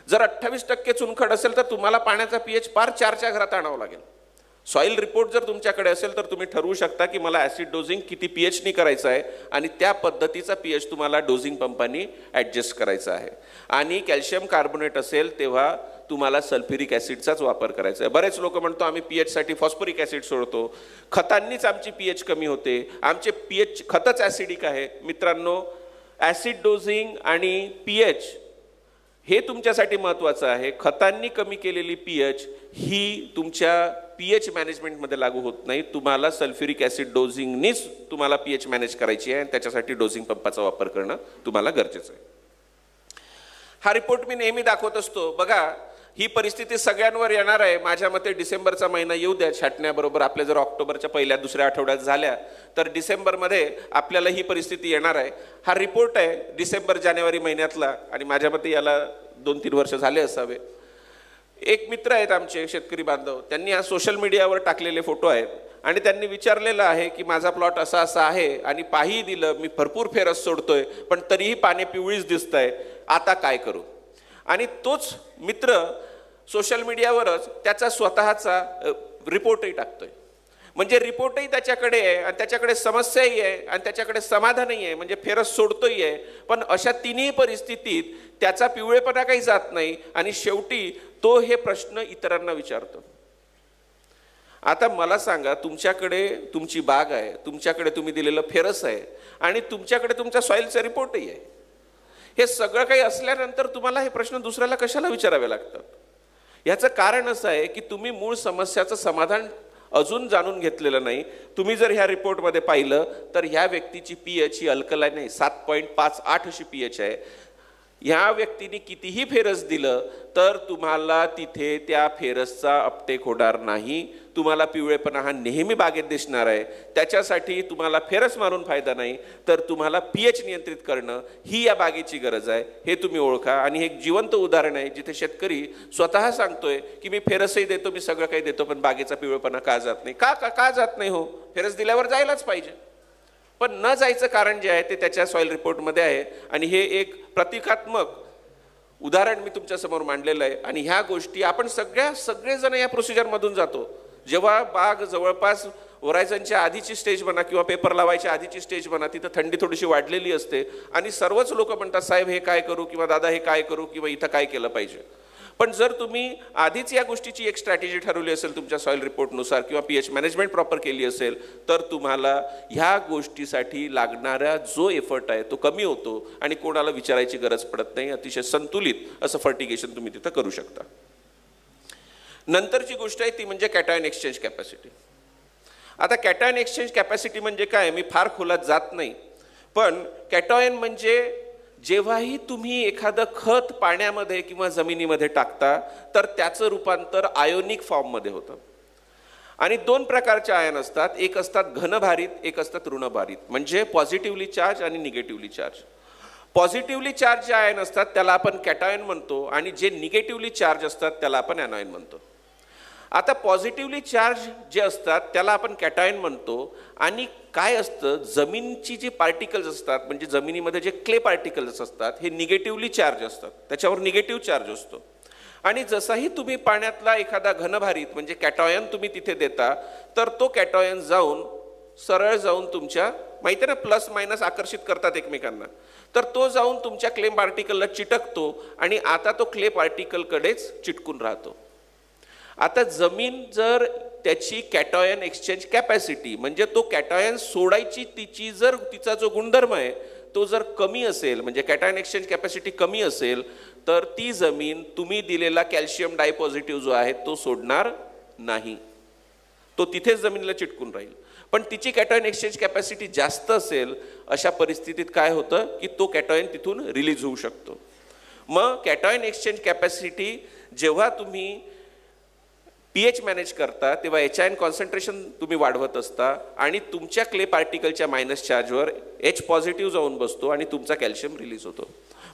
जर 28% चुनखड असेल तर तुम्हाला पाण्याचा पीएच पार 4च्या घरात आणावं लागेल. सॉइल रिपोर्ट जर तुमच्याकडे असेल तर तुम्ही ठरवू शकता की मला ॲसिड डोजिंग किती पीएचनी करायचं आहे आणि त्या पद्धतीचा पीएच तुम्हाला डोजिंग पंपानी ॲडजस्ट करायचा आहे. आणि कॅल्शियम कार्बोनेट असेल तेव्हा तुम्हाला सल्फ्युरिक ॲसिडचाच वापर करायचा आहे. बरेच लोक म्हणतो आम्ही पीएचसाठी फॉस्फोरिक ॲसिड सोडतो, खतांनीच आमची पीएच कमी होते, आमचे पीएच खतच ॲसिडिक आहे. मित्रांनो, ॲसिड डोजिंग आणि पीएच हे तुमच्यासाठी महत्त्वाचं आहे. खतांनी कमी केलेली पीएच ही तुमच्या पीएच मॅनेजमेंटमध्ये लागू होत नाही. तुम्हाला सल्फ्युरिक ॲसिड डोजिंगनीच तुम्हाला पीएच मॅनेज करायची आहे आणि त्याच्यासाठी डोजिंग पंपाचा वापर करणं तुम्हाला गरजेचं आहे. हा रिपोर्ट मी नेहमी दाखवत असतो. बघा, ही परिस्थिती सगळ्यांवर येणार आहे. माझ्या मते डिसेंबरचा महिना येऊ द्या, छाटण्याबरोबर आपल्या जर ऑक्टोबरच्या पहिल्या दुसऱ्या आठवड्यात झाल्या तर डिसेंबरमध्ये आपल्याला ही परिस्थिती येणार आहे. हा रिपोर्ट आहे डिसेंबर जानेवारी महिन्यातला आणि माझ्या मते याला 2-3 वर्ष झाले असावे. एक मित्र आहेत आमचे शेतकरी बांधव, त्यांनी हा सोशल मीडियावर टाकलेले फोटो आहेत आणि त्यांनी विचारलेलं आहे की माझा प्लॉट असा असा आहे आणि पाही दिलं, मी भरपूर फेरस सोडतोय पण तरीही पाने पिवळीच दिसत आहे, आता काय करू. आणि तोच मित्र सोशल मीडियावरच त्याचा स्वतःचा रिपोर्टही टाकतोय. म्हणजे रिपोर्टही त्याच्याकडे आहे आणि त्याच्याकडे समस्याही आहे आणि त्याच्याकडे समाधानही आहे, म्हणजे फेरस सोडतोही आहे. पण अशा तिन्ही परिस्थितीत त्याचा पिवळेपणा काही जात नाही आणि शेवटी तो हे प्रश्न इतरांना विचारतो. आता मला सांगा, तुमच्याकडे तुमची बाग आहे, तुमच्याकडे तुम्ही दिलेलं फेरस आहे आणि तुमच्याकडे तुमच्या सॉइलचा रिपोर्टही आहे. हे सगळं काही असल्यानंतर तुम्हाला हे प्रश्न दुसऱ्याला कशाला विचारावे लागतात? याचं कारण असं आहे की तुम्ही मूळ समस्याचं समाधान अजून जाणून घेतलेलं नाही. तुम्ही जर ह्या रिपोर्टमध्ये पाहिलं तर ह्या व्यक्तीची pH ही अल्कलाईन आहे, 7.58 अशी pH आहे. ह्या व्यक्तीने कितीही फेरस दिलं तर तुम्हाला तिथे त्या फेरसचा अपटेक होणार नाही. तुम्हाला पिवळेपणा हा नेहमी बागेत दिसणार आहे. त्याच्यासाठी तुम्हाला फेरस मारून फायदा नाही, तर तुम्हाला pH नियंत्रित करणं ही या बागेची गरज आहे, हे तुम्ही ओळखा. आणि हे एक जिवंत उदाहरण आहे जिथे शेतकरी स्वतः सांगतोय की मी फेरसही देतो, मी सगळं काही देतो, पण बागेचा पिवळेपणा का जात नाही? का जात नाही? हो, फेरस दिल्यावर जायलाच पाहिजे, पण न जायचं कारण जे आहे ते त्याच्या सॉइल रिपोर्टमध्ये आहे. आणि हे एक प्रतिकात्मक उदाहरण मी तुमच्या समोर मांडलेलं आहे. आणि ह्या गोष्टी आपण सगळेजण या प्रोसिजरमधून जातो. जेव्हा बाग जवळपास होरायझनच्या आधीची स्टेज म्हणा किंवा पेपर लावायच्या आधीची स्टेज म्हणा, तिथं थंडी थोडीशी वाढलेली असते आणि सर्वच लोक म्हणतात साहेब हे काय करू, किंवा दादा हे काय करू, किंवा इथं काय केलं पाहिजे. पण जर तुम्ही आधीच या गोष्टीची एक स्ट्रॅटेजी ठरवली असेल तुमच्या सॉइल रिपोर्टनुसार किंवा pH मॅनेजमेंट प्रॉपर केली असेल, तर तुम्हाला ह्या गोष्टीसाठी लागणारा जो एफर्ट आहे तो कमी होतो आणि कोणाला विचारायची गरज पडत नाही. अतिशय संतुलित असं फर्टिगेशन तुम्ही तिथं करू शकता. नंतरची गोष्ट आहे ती म्हणजे कॅटायन एक्सचेंज कॅपॅसिटी. आता कॅटायन एक्सचेंज कॅपॅसिटी म्हणजे काय, मी फार खोलात जात नाही, पण कॅटायन म्हणजे जेव्हाही तुम्ही एखादं खत पाण्यामध्ये किंवा जमिनीमध्ये टाकता तर त्याचं रूपांतर आयोनिक फॉर्ममध्ये होतं. आणि दोन प्रकारचे आयन असतात, एक असतात घनभारित, एक असतात ऋणभारित, म्हणजे पॉझिटिव्हली चार्ज आणि निगेटिव्हली चार्ज. पॉझिटिव्हली चार्ज जे आयन असतात त्याला आपण कॅटायन म्हणतो आणि जे निगेटिव्हली चार्ज असतात त्याला आपण ॲनायन म्हणतो. आता पॉझिटिव्हली चार्ज जे असतात त्याला आपण कॅटायन म्हणतो. आणि काय असतं, जमिनीची जी पार्टिकल्स असतात म्हणजे जमिनीमध्ये जे क्ले पार्टिकल्स असतात हे निगेटिव्हली चार्ज असतात, त्याच्यावर निगेटिव्ह चार्ज असतो. आणि जसाही तुम्ही पाण्यातला एखादा घनभारित म्हणजे कॅटायन तुम्ही तिथे देता तर तो कॅटायन सरळ जाऊन तुमच्या, माहिती आहे ना, प्लस मायनस आकर्षित करतात एकमेकांना, तर तो जाऊन तुमच्या क्ले पार्टिकलला चिटकतो आणि आता तो क्ले पार्टिकलकडेच चिटकून राहतो. आता जमीन जर त्याची कॅटायन एक्सचेंज कॅपॅसिटी म्हणजे तो कॅटायन सोडायची तिचा जो गुणधर्म आहे तो जर कमी असेल, म्हणजे कॅटायन एक्सचेंज कॅपॅसिटी कमी असेल, तर ती जमीन तुम्ही दिलेला कॅल्शियम डायपॉझिटिव्ह जो आहे तो सोडणार नाही, तो तिथेच जमिनीला चिटकून राहील. पण तिची कॅटायन एक्सचेंज कॅपॅसिटी जास्त असेल, अशा परिस्थितीत काय होतं की तो कॅटायन तिथून रिलीज होऊ शकतो. मग कॅटायन एक्सचेंज कॅपॅसिटी जेव्हा तुम्ही pH मॅनेज करता तेव्हा HIN कॉन्सन्ट्रेशन तुम्ही वाढवत असता आणि तुमच्या क्ले पार्टिकलच्या मायनस चार्जवर H पॉझिटिव्ह जाऊन बसतो आणि तुमचा कॅल्शियम रिलीज होतो.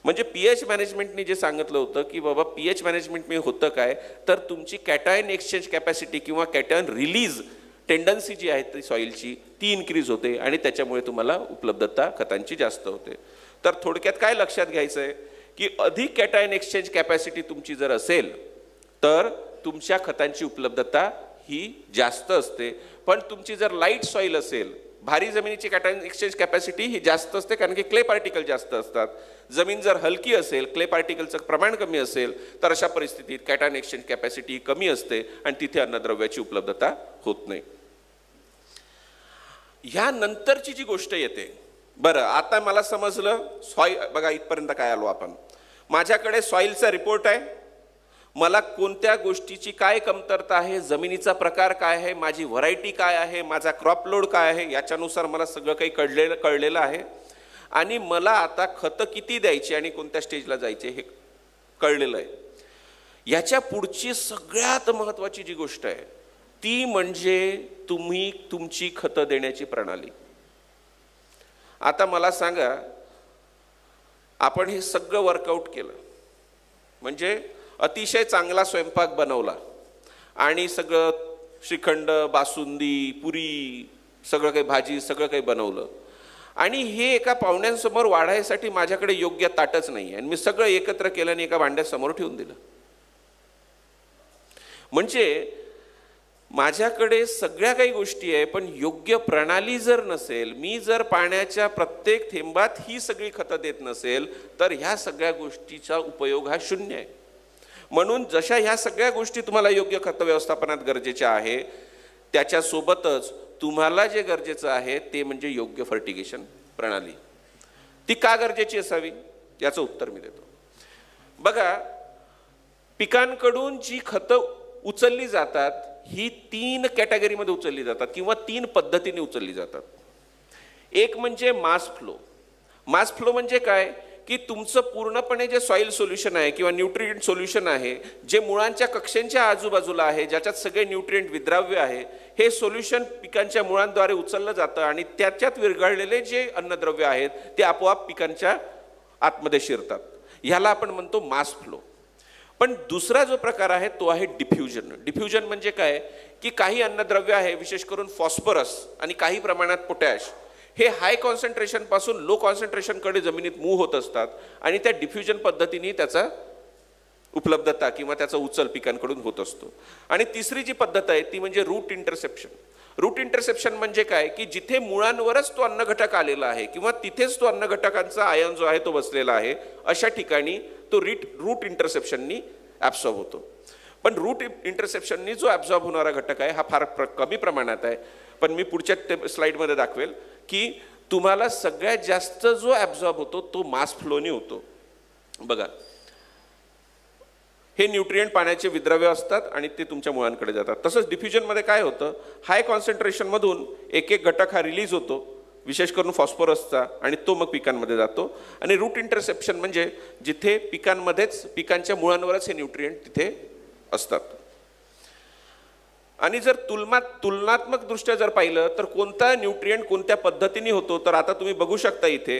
म्हणजे pH मॅनेजमेंटनी जे सांगितलं होतं की बाबा pH मॅनेजमेंटने होतं काय, तर तुमची कॅटायन एक्सचेंज कॅपॅसिटी किंवा कॅटायन रिलीज टेंडन्सी जी आहे ती सॉइलची ती इन्क्रीज होते आणि त्याच्यामुळे तुम्हाला उपलब्धता खतांची जास्त होते. तर थोडक्यात काय लक्षात घ्यायचं आहे की अधिक कॅटायन एक्सचेंज कॅपॅसिटी तुमची जर असेल तर तुमच्या खतांची उपलब्धता ही जास्त असते. पण तुमची जर लाईट सॉइल असेल, भारी जमिनीची कॅटायन एक्सचेंज कॅपॅसिटी ही जास्त असते कारण की क्ले पार्टिकल जास्त असतात. जमीन जर हलकी असेल, क्ले पार्टिकलचं प्रमाण कमी असेल, तर अशा परिस्थितीत कॅटायन एक्सचेंज कॅपॅसिटी कमी असते आणि तिथे अन्नद्रव्याची उपलब्धता होत नाही. ह्या नंतरची जी गोष्ट येते, बरं आता मला समजलं सॉइल, बघा इथपर्यंत काय आलो आपण. माझ्याकडे सॉइलचा रिपोर्ट आहे, मला कोणत्या गोष्टीची काय कमतरता आहे, जमिनीचा प्रकार काय आहे, माझी व्हरायटी काय आहे, माझा क्रॉप लोड काय आहे, याच्यानुसार मला सगळं काही कळलेलं आहे. आणि मला आता खतं किती द्यायची आणि कोणत्या स्टेजला जायचे हे कळलेलं आहे. याच्या पुढची सगळ्यात महत्त्वाची जी गोष्ट आहे ती म्हणजे तुम्ही तुमची खतं देण्याची प्रणाली. आता मला सांगा, आपण हे सगळं वर्कआउट केलं, म्हणजे अतिशय चांगला स्वयंपाक बनवला आणि सगळं श्रीखंड, बासुंदी, पुरी, सगळं काही भाजी, सगळं काही बनवलं आणि हे एका पाहुण्यांसमोर वाढायसाठी माझ्याकडे योग्य ताटच नाही आणि मी सगळं एकत्र केलं आणि एका भांड्यासमोर ठेवून दिलं. म्हणजे माझ्याकडे सगळ्या काही गोष्टी आहे, पण योग्य प्रणाली जर नसेल, मी जर पाण्याच्या प्रत्येक थेंबात ही सगळी खतं देत नसेल, तर ह्या सगळ्या गोष्टीचा उपयोग हा शून्य आहे. म्हणून जशा ह्या सगळ्या गोष्टी तुम्हाला योग्य खत व्यवस्थापनात गरजेच्या आहे, त्याच्यासोबतच तुम्हाला जे गरजेचं आहे ते म्हणजे योग्य फर्टिगेशन प्रणाली. ती का गरजेची असावी याचं उत्तर मी देतो. बघा, पिकांकडून जी खतं उचलली जातात ही 3 कॅटेगरीमध्ये उचलली जातात किंवा 3 पद्धतीने उचलली जातात. एक म्हणजे मास फ्लो. मास फ्लो म्हणजे काय की तुमचं पूर्णपणे जे सॉइल सोल्युशन आहे किंवा न्यूट्रिएंट सोल्युशन आहे, जे मुळांच्या कक्षेच्या आजूबाजूला आहे, ज्याच्यात सगळे न्यूट्रिएंट विद्राव्य आहे, हे सोल्युशन पिकांच्या मुळांद्वारे उचललं जातं आणि त्याच्यात विरघळलेले जे अन्नद्रव्य आहेत ते आपोआप पिकांच्या आतमध्ये शिरतात. ह्याला आपण म्हणतो मास फ्लो. पण दुसरा जो प्रकार आहे तो आहे डिफ्युजन. डिफ्युजन म्हणजे काय की काही अन्नद्रव्य आहे, विशेष करून फॉस्फरस आणि काही प्रमाणात पोटॅश, हे हाय कॉन्सन्ट्रेशन पासून लो कॉन्सन्ट्रेशन कडे जमिनीत मूव्ह होत असतात आणि त्या डिफ्युजन पद्धतीने त्याचा उपलब्धता किंवा त्याचा उचल पिकांकडून होत असतो. आणि तिसरी जी पद्धत आहे ती म्हणजे रूट इंटरसेप्शन. रूट इंटरसेप्शन म्हणजे काय की जिथे मुळांवरच तो अन्नघटक आलेला आहे किंवा तिथेच तो अन्नघटकांचा आयन जो आहे तो बसलेला आहे, अशा ठिकाणी तो रूट इंटरसेप्शननी ॲब्सॉर्ब होतो. पण रूट इंटरसेप्शननी जो ॲब्सॉर्ब होणारा घटक आहे हा फार कमी प्रमाणात आहे. पण मी पुढच्या स्लाइडमध्ये दाखवेल की तुम्हाला सगळ्यात जास्त जो ॲब्सॉर्ब होतो तो मास फ्लोनी होतो. बघा, हे न्यूट्रिएंट पाण्याचे विद्राव्य असतात आणि ते तुमच्या मुळांकडे जातात. तसंच डिफ्युजनमध्ये काय होतं, हाय कॉन्सन्ट्रेशनमधून एक एक घटक हा रिलीज होतो, विशेष करून फॉस्फरसचा, आणि तो मग पिकांमध्ये जातो. आणि रूट इंटरसेप्शन म्हणजे जिथे पिकांमध्येच पिकांच्या मुळांवरच हे न्यूट्रिएंट तिथे असतात. आणि जर तुलनात्मक दृष्ट्या जर पाहिलं तर कोणता न्यूट्रिएंट कोणत्या पद्धतीने होतो, तर आता तुम्ही बघू शकता इथे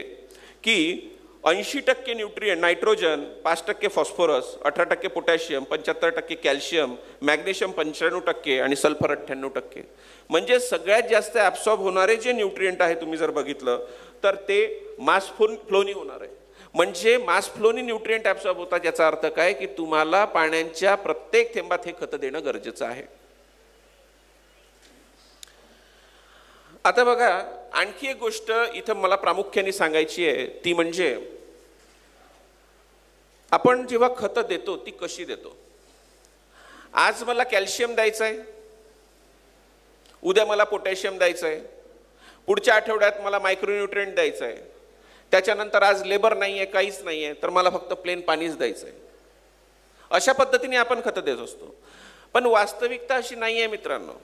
की 80% nutrient nitrogen, 5% phosphorus, 18% potassium, 75% calcium, magnesium 95% आणि सल्फर 98%. म्हणजे सगळ्यात जास्त ॲब्सॉर्ब होणारे जे न्यूट्रिएंट आहे तुम्ही जर बघितलं तर ते मास फ्लोनी होणार आहे. म्हणजे मास फ्लोनी न्यूट्रिएंट ॲब्सॉर्ब होतात, याचा अर्थ काय की तुम्हाला पाण्याच्या प्रत्येक थेंबात हे खतं देणं गरजेचं आहे. आता बघा, आणखी एक गोष्ट इथं मला प्रामुख्याने सांगायची आहे, ती म्हणजे आपण जेव्हा खतं देतो ती कशी देतो. आज मला कॅल्शियम द्यायचं आहे, उद्या मला पोटॅशियम द्यायचं आहे, पुढच्या आठवड्यात मला मायक्रोन्यूट्रिएंट द्यायचं आहे, त्याच्यानंतर आज लेबर नाही आहे, काहीच नाही आहे, तर मला फक्त प्लेन पाणीच द्यायचं आहे. अशा पद्धतीने आपण खतं देत असतो. पण वास्तविकता अशी नाही आहे मित्रांनो.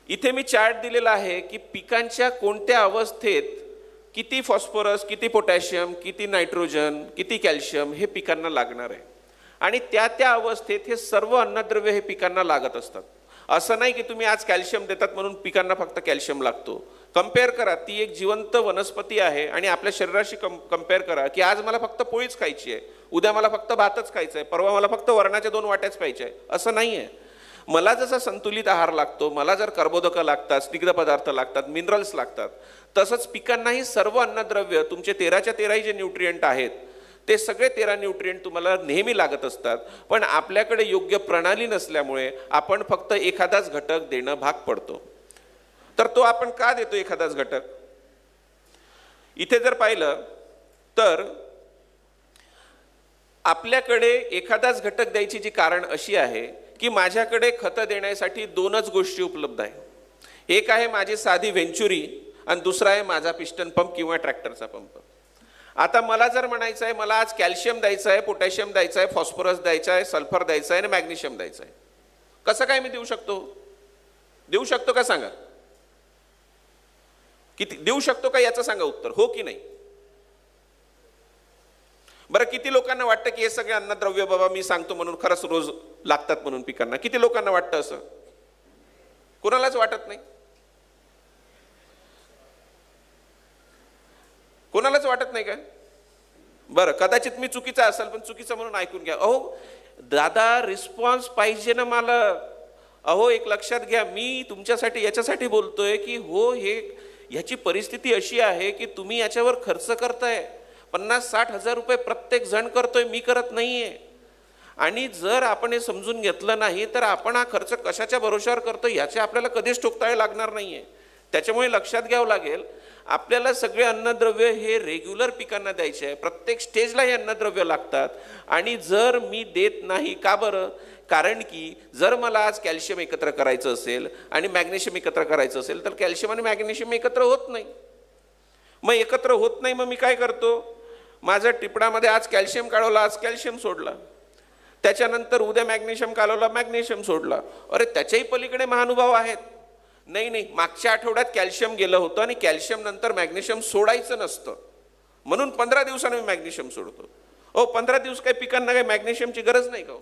इथे मी चार्ट दिलेला आहे की पिकांच्या कोणत्या अवस्थेत किती फॉस्फरस, किती पोटॅशियम, किती नायट्रोजन, किती कॅल्शियम हे पिकांना लागणार आहे. आणि त्या त्या अवस्थेत हे सर्व अन्नद्रव्य हे पिकांना लागत असतात. असं नाही की तुम्ही आज कॅल्शियम देतात म्हणून पिकांना फक्त कॅल्शियम लागतो. कंपेअर करा, ती एक जिवंत वनस्पती आहे आणि आपल्या शरीराशी कंपेअर करा की आज मला फक्त पोळीच खायची आहे, उद्या मला फक्त भातच खायचं आहे, परवा मला फक्त वरणाच्या 2 वाट्याच पाहिजे आहे, असं नाही आहे. मला जसा संतुलित आहार लागतो, मला जर कर्बोदकं लागतात, स्निग्ध पदार्थ लागतात, मिनरल्स लागतात, तसंच पिकांनाही सर्व अन्नद्रव्य तुमचे 13च्या 13 जे न्यूट्रिएंट आहेत ते सगळे 13 न्यूट्रिएंट तुम्हाला नेहमी लागत असतात. पण आपल्याकडे योग्य प्रणाली नसल्यामुळे आपण फक्त एखादाच घटक देणं भाग पडतो. तर तो आपण का देतो एखादाच घटक? इथे जर पाहिलं तर आपल्याकडे एखादाच घटक द्यायची जी कारण अशी आहे की माझ्याकडे खतं देण्यासाठी 2च गोष्टी उपलब्ध आहे. एक आहे माझी साधी व्हेंचुरी आणि दुसरा आहे माझा पिस्टन पंप किंवा ट्रॅक्टरचा पंप. आता मला जर म्हणायचं आहे मला आज कॅल्शियम द्यायचं आहे, पोटॅशियम द्यायचं आहे, फॉस्फरस द्यायचं आहे, सल्फर द्यायचं आहे आणि मॅग्नेशियम द्यायचं आहे, कसं काय मी देऊ शकतो? देऊ शकतो का सांगा? किती देऊ शकतो का याचं सांगा उत्तर, हो की नाही? बरं, किती लोकांना वाटतं की हे सगळे अन्नद्रव्य बाबा मी सांगतो म्हणून खरंच रोज लागतात म्हणून पिकांना? किती लोकांना वाटतं असं? कोणालाच वाटत नाही. कोणालाच वाटत नाही काय? बरं, कदाचित मी चुकीचा असेल पण चुकीचं म्हणून ऐकून घ्या. अहो दादा, रिस्पॉन्स पाहिजे ना मला. अहो एक लक्षात घ्या, मी तुमच्यासाठी याच्यासाठी बोलतोय की हो हे ह्याची परिस्थिती अशी आहे की तुम्ही याच्यावर खर्च करताय, 50-60 हजार रुपये प्रत्येक जण करतोय, मी करत नाहीये. आणि जर आपण हे समजून घेतलं नाही तर आपण हा खर्च कशाच्या भरोशावर करतो याचे आपल्याला कधीच ठोकताळे लागणार नाहीये. त्याच्यामुळे लक्षात घ्यावं लागेल, आपल्याला सगळे अन्नद्रव्य हे रेग्युलर पिकांना द्यायचे आहे. प्रत्येक स्टेजला हे अन्नद्रव्य लागतात. आणि जर मी देत नाही, का बरं? कारण की जर मला आज कॅल्शियम एकत्र करायचं असेल आणि मॅग्नेशियम एकत्र करायचं असेल तर कॅल्शियम आणि मॅग्नेशियम एकत्र होत नाही. मग एकत्र होत नाही, मग मी काय करतो? माझ्या टिपणामध्ये आज कॅल्शियम काढवला, आज कॅल्शियम सोडला, त्याच्यानंतर उद्या मॅग्नेशियम काढवला, मॅग्नेशियम सोडला. अरे त्याच्याही पलीकडे महानुभाव आहेत. नाही, मागच्या आठवड्यात कॅल्शियम गेलं होतं आणि कॅल्शियम नंतर मॅग्नेशियम सोडायचं नसतं, म्हणून 15 दिवसांनी मी मॅग्नेशियम सोडतो. 15 दिवस काही पिकांना काही मॅग्नेशियमची गरज नाही का?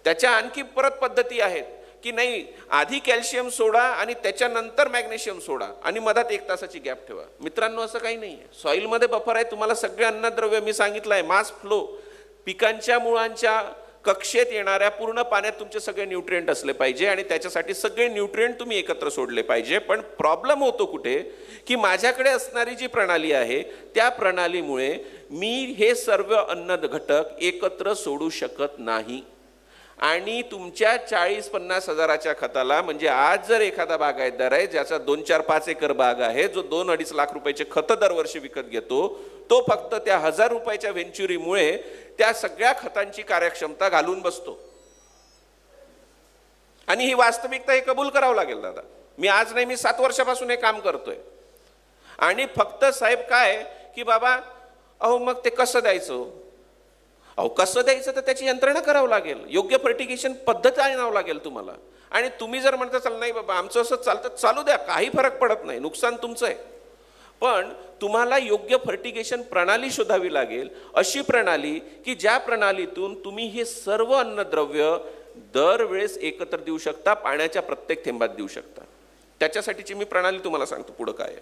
त्याच्या आणखी परत पद्धती आहेत की नाही, आधी कॅल्शियम सोडा आणि त्याच्यानंतर मॅग्नेशियम सोडा आणि मधात 1 तासाची गॅप ठेवा. मित्रांनो, असं काही नाही आहे. सॉईलमध्ये बफर आहे. तुम्हाला सगळे अन्नद्रव्य मी सांगितलं आहे, मास फ्लो, पिकांच्या मुळांच्या कक्षेत येणाऱ्या पूर्ण पाण्यात तुमचे सगळे न्यूट्रिएंट असले पाहिजे आणि त्याच्यासाठी सगळे न्यूट्रिएंट तुम्ही एकत्र सोडले पाहिजे. पण प्रॉब्लेम होतो कुठे, की माझ्याकडे असणारी जी प्रणाली आहे त्या प्रणालीमुळे मी हे सर्व अन्न घटक एकत्र सोडू शकत नाही. आणि तुमच्या 40-50 हजाराच्या खताला, म्हणजे आज जर एखादा बागायतदार आहे ज्याचा 2-4-5 एकर बाग आहे, जो 2-2.5 लाख रुपयाचे खत दरवर्षी विकत घेतो, तो फक्त त्या 1000 रुपयाच्या व्हेंचुरीमुळे त्या सगळ्या खतांची कार्यक्षमता घालून बसतो. आणि ही वास्तविकता हे कबूल करावं लागेल दादा. मी आज नाही, मी 7 वर्षापासून हे काम करतोय. आणि फक्त साहेब काय की बाबा मग ते कसं द्यायचं? कसं द्यायचं तर त्याची यंत्रणा करावं लागेल, योग्य फर्टिगेशन पद्धत आणावं लागेल तुम्हाला. आणि तुम्ही जर म्हणता चाल नाही बाबा आमचं असं चालतं, चालू द्या, काही फरक पडत नाही, नुकसान तुमचं आहे. पण तुम्हाला योग्य फर्टिगेशन प्रणाली शोधावी लागेल, अशी प्रणाली की ज्या प्रणालीतून तुम्ही हे सर्व अन्नद्रव्य दरवेळेस एकत्र देऊ शकता, पाण्याच्या प्रत्येक थेंबात देऊ शकता. त्याच्यासाठीची मी प्रणाली तुम्हाला सांगतो पुढं काय आहे.